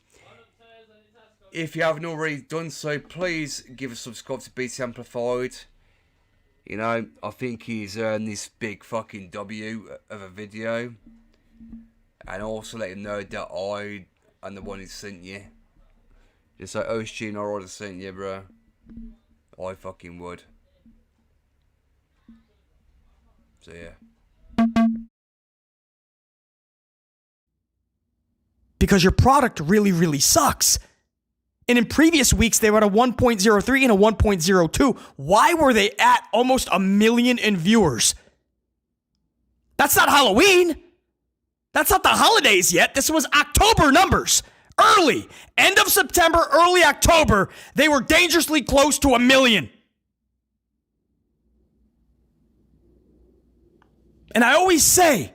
if you haven't already done so, please give a subscribe to BC Amplified. You know, I think he's earned this big fucking W of a video. And also let him know that I am the one who sent you. Just like OsG Nightrider sent you, bro. I fucking would. So yeah. Because your product really, really sucks. And in previous weeks, they were at a 1.03 and a 1.02. Why were they at almost 1 million in viewers? That's not Halloween. That's not the holidays yet. This was October numbers. Early. End of September, early October, they were dangerously close to 1 million. And I always say,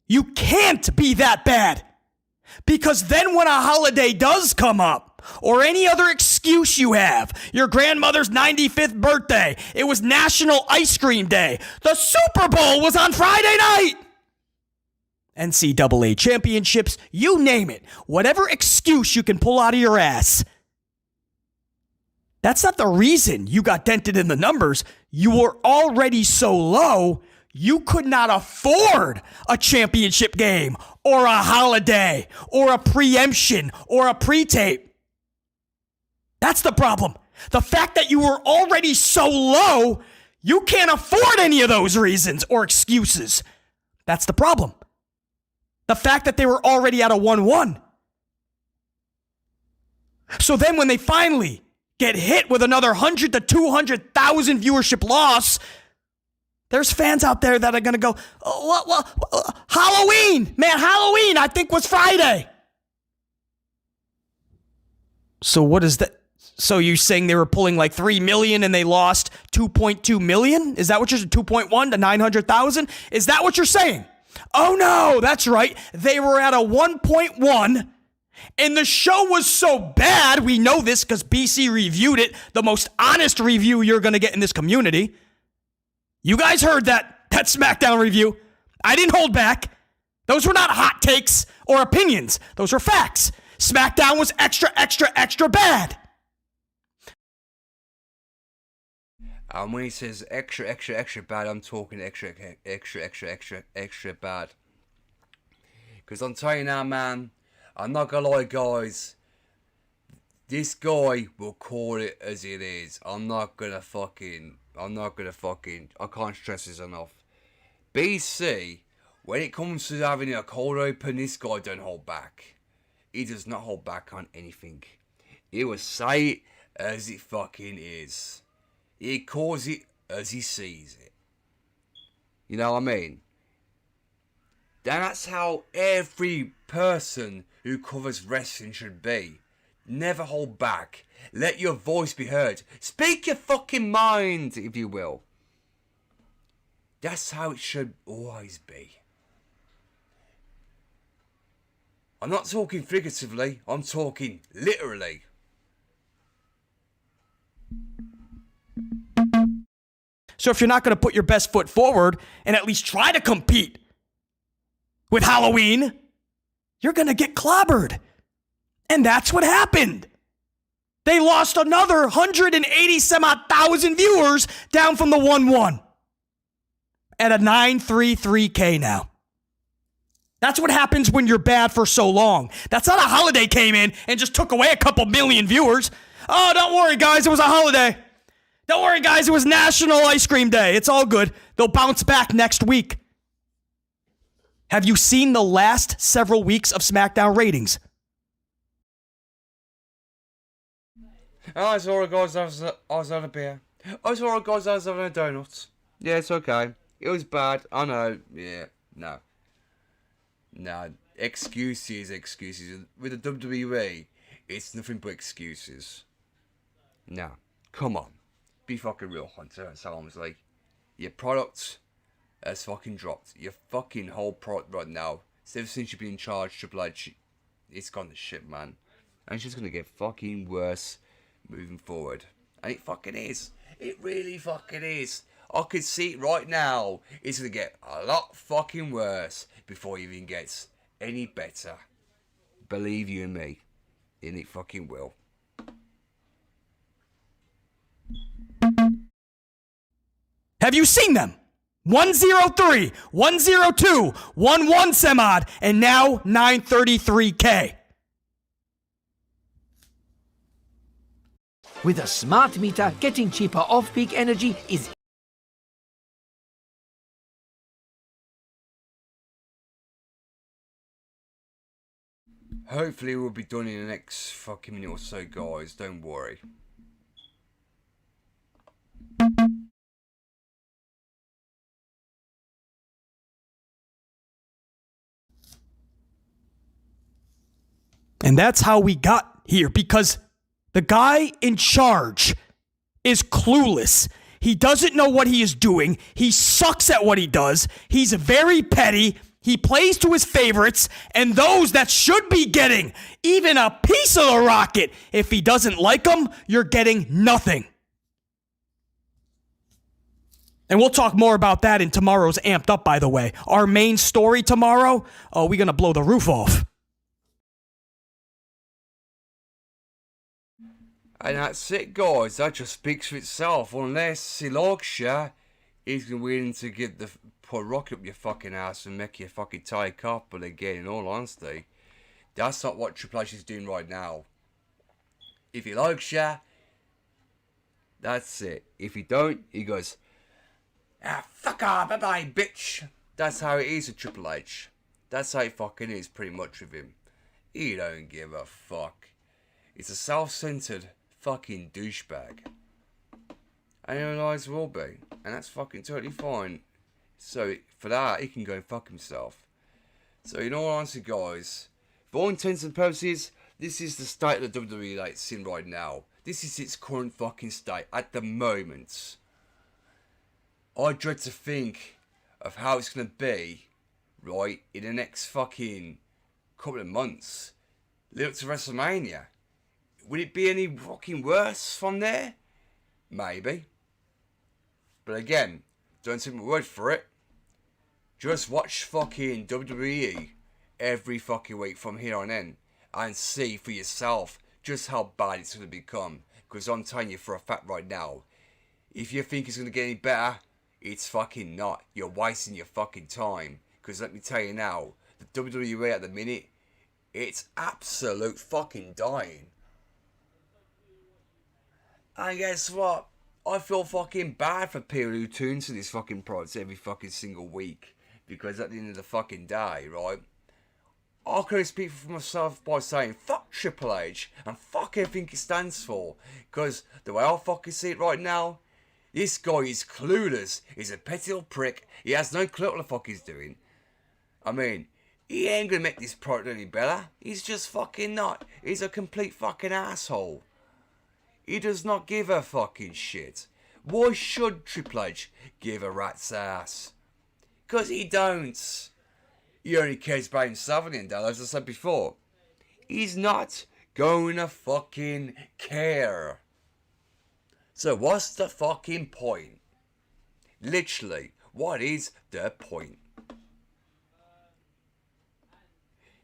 you can't be that bad. Because then when a holiday does come up, or any other excuse you have, your grandmother's 95th birthday, it was National Ice Cream Day, the Super Bowl was on Friday night, NCAA championships, you name it, whatever excuse you can pull out of your ass. That's not the reason you got dented in the numbers. You were already so low, you could not afford a championship game, or a holiday, or a preemption, or a pre-tape. That's the problem. The fact that you were already so low, you can't afford any of those reasons or excuses. That's the problem. The fact that they were already at a 1-1. So then when they finally get hit with another 100 to 200,000 viewership loss, there's fans out there that are going to go, Halloween, man, Halloween, I think was Friday. So what is that? So you're saying they were pulling like 3 million and they lost 2.2 million? Is that what you're saying? 2.1 to 900,000? Is that what you're saying? Oh no, that's right. They were at a 1.1 and the show was so bad. We know this because BC reviewed it. The most honest review you're going to get in this community. You guys heard that SmackDown review. I didn't hold back. Those were not hot takes or opinions. Those were facts. SmackDown was extra bad. And when he says extra bad, I'm talking extra bad. Because I'm telling you now, man, I'm not gonna lie, guys. This guy will call it as it is. I can't stress this enough. BC, when it comes to having a cold open, this guy don't hold back. He does not hold back on anything. He will say it as it fucking is. He calls it as he sees it. You know what I mean? That's how every person who covers wrestling should be. Never hold back. Let your voice be heard. Speak your fucking mind, if you will. That's how it should always be. I'm not talking figuratively, I'm talking literally. So if you're not going to put your best foot forward and at least try to compete with Halloween, you're going to get clobbered. And that's what happened. They lost another 180-some-odd-thousand viewers down from the 1-1 at a 933K now. That's what happens when you're bad for so long. That's not a holiday came in and just took away a couple million viewers. Oh, don't worry, guys, it was a holiday. Don't worry, guys, it was National Ice Cream Day. It's all good. They'll bounce back next week. Have you seen the last several weeks of SmackDown ratings? I saw a guys, I was having a beer. I saw a guys, I was having a donut. Yeah, it's okay. It was bad. I know. Yeah, no. No, excuses. With the WWE, it's nothing but excuses. No, come on. Be fucking real, Hunter. That's how I'm like. Your product has fucking dropped. Your fucking whole product right now. Ever since you've been in charge, Triple H, it's gone to shit, man. And it's just gonna get fucking worse moving forward. And it fucking is. It really fucking is. I could see it right now. It's gonna get a lot fucking worse before it even gets any better. Believe you me. And it fucking will. Have you seen them? 103, 102, 11 some odd, and now 933K. With a smart meter, getting cheaper off-peak energy is Hopefully we'll be done in the next fucking minute or so, guys. Don't worry. And that's how we got here, because the guy in charge is clueless. He doesn't know what he is doing. He sucks at what he does. He's very petty. He plays to his favorites and those that should be getting even a piece of the rocket. If he doesn't like them, you're getting nothing. And we'll talk more about that in tomorrow's Amped Up, by the way. Our main story tomorrow, we're going to blow the roof off. And that's it, guys. That just speaks for itself. Unless he likes you, he's willing to give the put a rocket up your fucking ass and make you fucking tie up. But again, in all honesty, that's not what Triple H is doing right now. If he likes you, that's it. If he don't, he goes, fuck off, bye-bye, bitch. That's how it is with Triple H. That's how it fucking is pretty much with him. He don't give a fuck. He's a self-centered fucking douchebag. And he always will be. And that's fucking totally fine. So for that, he can go and fuck himself. So in all honesty, guys, for all intents and purposes, this is the state of the WWE that it's in right now. This is its current fucking state at the moment. I dread to think of how it's going to be, right, in the next fucking couple of months. Lead up to WrestleMania. Would it be any fucking worse from there? Maybe. But again, don't take my word for it. Just watch fucking WWE every fucking week from here on in and see for yourself just how bad it's going to become. Because I'm telling you for a fact right now, if you think it's going to get any better, it's fucking not. You're wasting your fucking time. Because let me tell you now, the WWE at the minute, it's absolute fucking dying. And guess what? I feel fucking bad for people who tune to these fucking products every fucking single week. Because at the end of the fucking day, right? I can only speak for myself by saying fuck Triple H and fuck everything it stands for. Because the way I fucking see it right now, this guy is clueless. He's a petty little prick. He has no clue what the fuck he's doing. I mean, he ain't gonna make this product any better. He's just fucking not. He's a complete fucking asshole. He does not give a fucking shit. Why should Triple H give a rat's ass? Because he don't. He only cares about himself at the end, as I said before. He's not going to fucking care. So what's the fucking point? Literally, what is the point?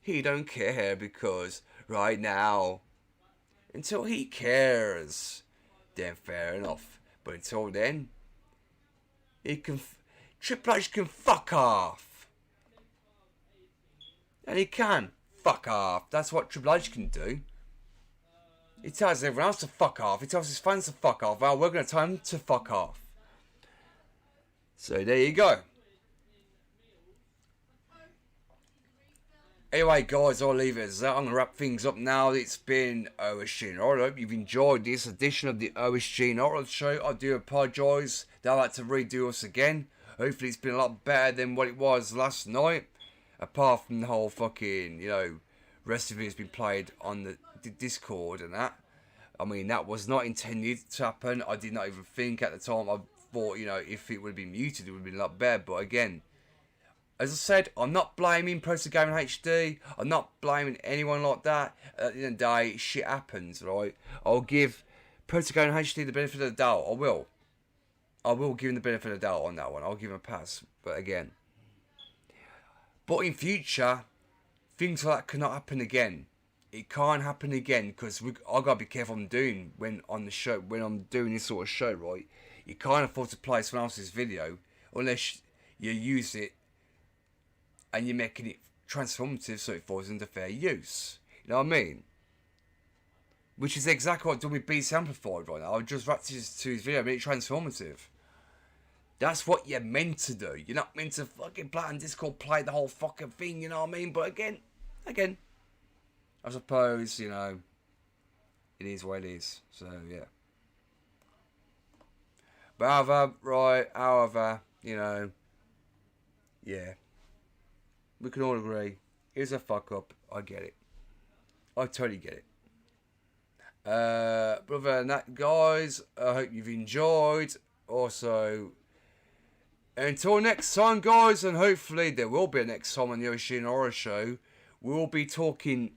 He don't care because right now, until he cares, then fair enough. But until then, he can. Triple H can fuck off. And he can fuck off. That's what Triple H can do. He tells everyone else to fuck off. He tells his fans to fuck off. Well, we're going to tell him to fuck off. So there you go. Anyway, guys, I'll leave it as that. I'm going to wrap things up now. It's been OsG Nightrider. I hope you've enjoyed this edition of the OsG Nightrider show. I do apologise that I'd like to redo us again. Hopefully it's been a lot better than what it was last night. Apart from the whole fucking, rest of it has been played on the Discord and that. I mean, that was not intended to happen. I did not even think at the time. I thought, if it would have been muted, it would have been a lot better. But again, as I said, I'm not blaming Pro Gaming HD. I'm not blaming anyone like that. At the end of the day, shit happens, right? I'll give Pro Gaming HD the benefit of the doubt. I will. I will give him the benefit of the doubt on that one. I'll give him a pass. But again. But in future, things like that cannot happen again. It can't happen again because I gotta be careful what I'm doing when on the show. When I'm doing this sort of show, right? You can't afford to play someone else's video unless you use it and you're making it transformative so it falls into fair use. You know what I mean? Which is exactly what I've done with Beast Amplified right now. I've just wrapped it to his video, made it transformative. That's what you're meant to do. You're not meant to fucking play on Discord, play the whole fucking thing, you know what I mean? But again, I suppose, it is what it is. So, yeah. But however, yeah. We can all agree, here's a fuck up. I get it. I totally get it. But other than that, guys, I hope you've enjoyed. Also, until next time, guys, and hopefully there will be a next time on the OsG Nightrider show, we'll be talking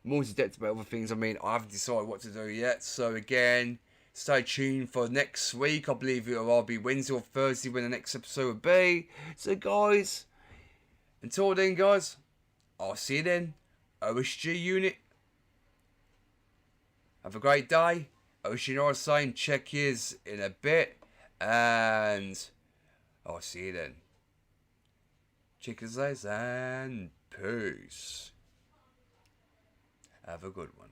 more to depth about other things. I mean, I haven't decided what to do yet. So again, stay tuned for next week. I believe it'll either be Wednesday or Thursday when the next episode will be. So guys, until then, guys, I'll see you then. OsG unit. Have a great day. OsG Nightrider saying check yous in a bit. And I'll see you then. Chickens and peace. Have a good one.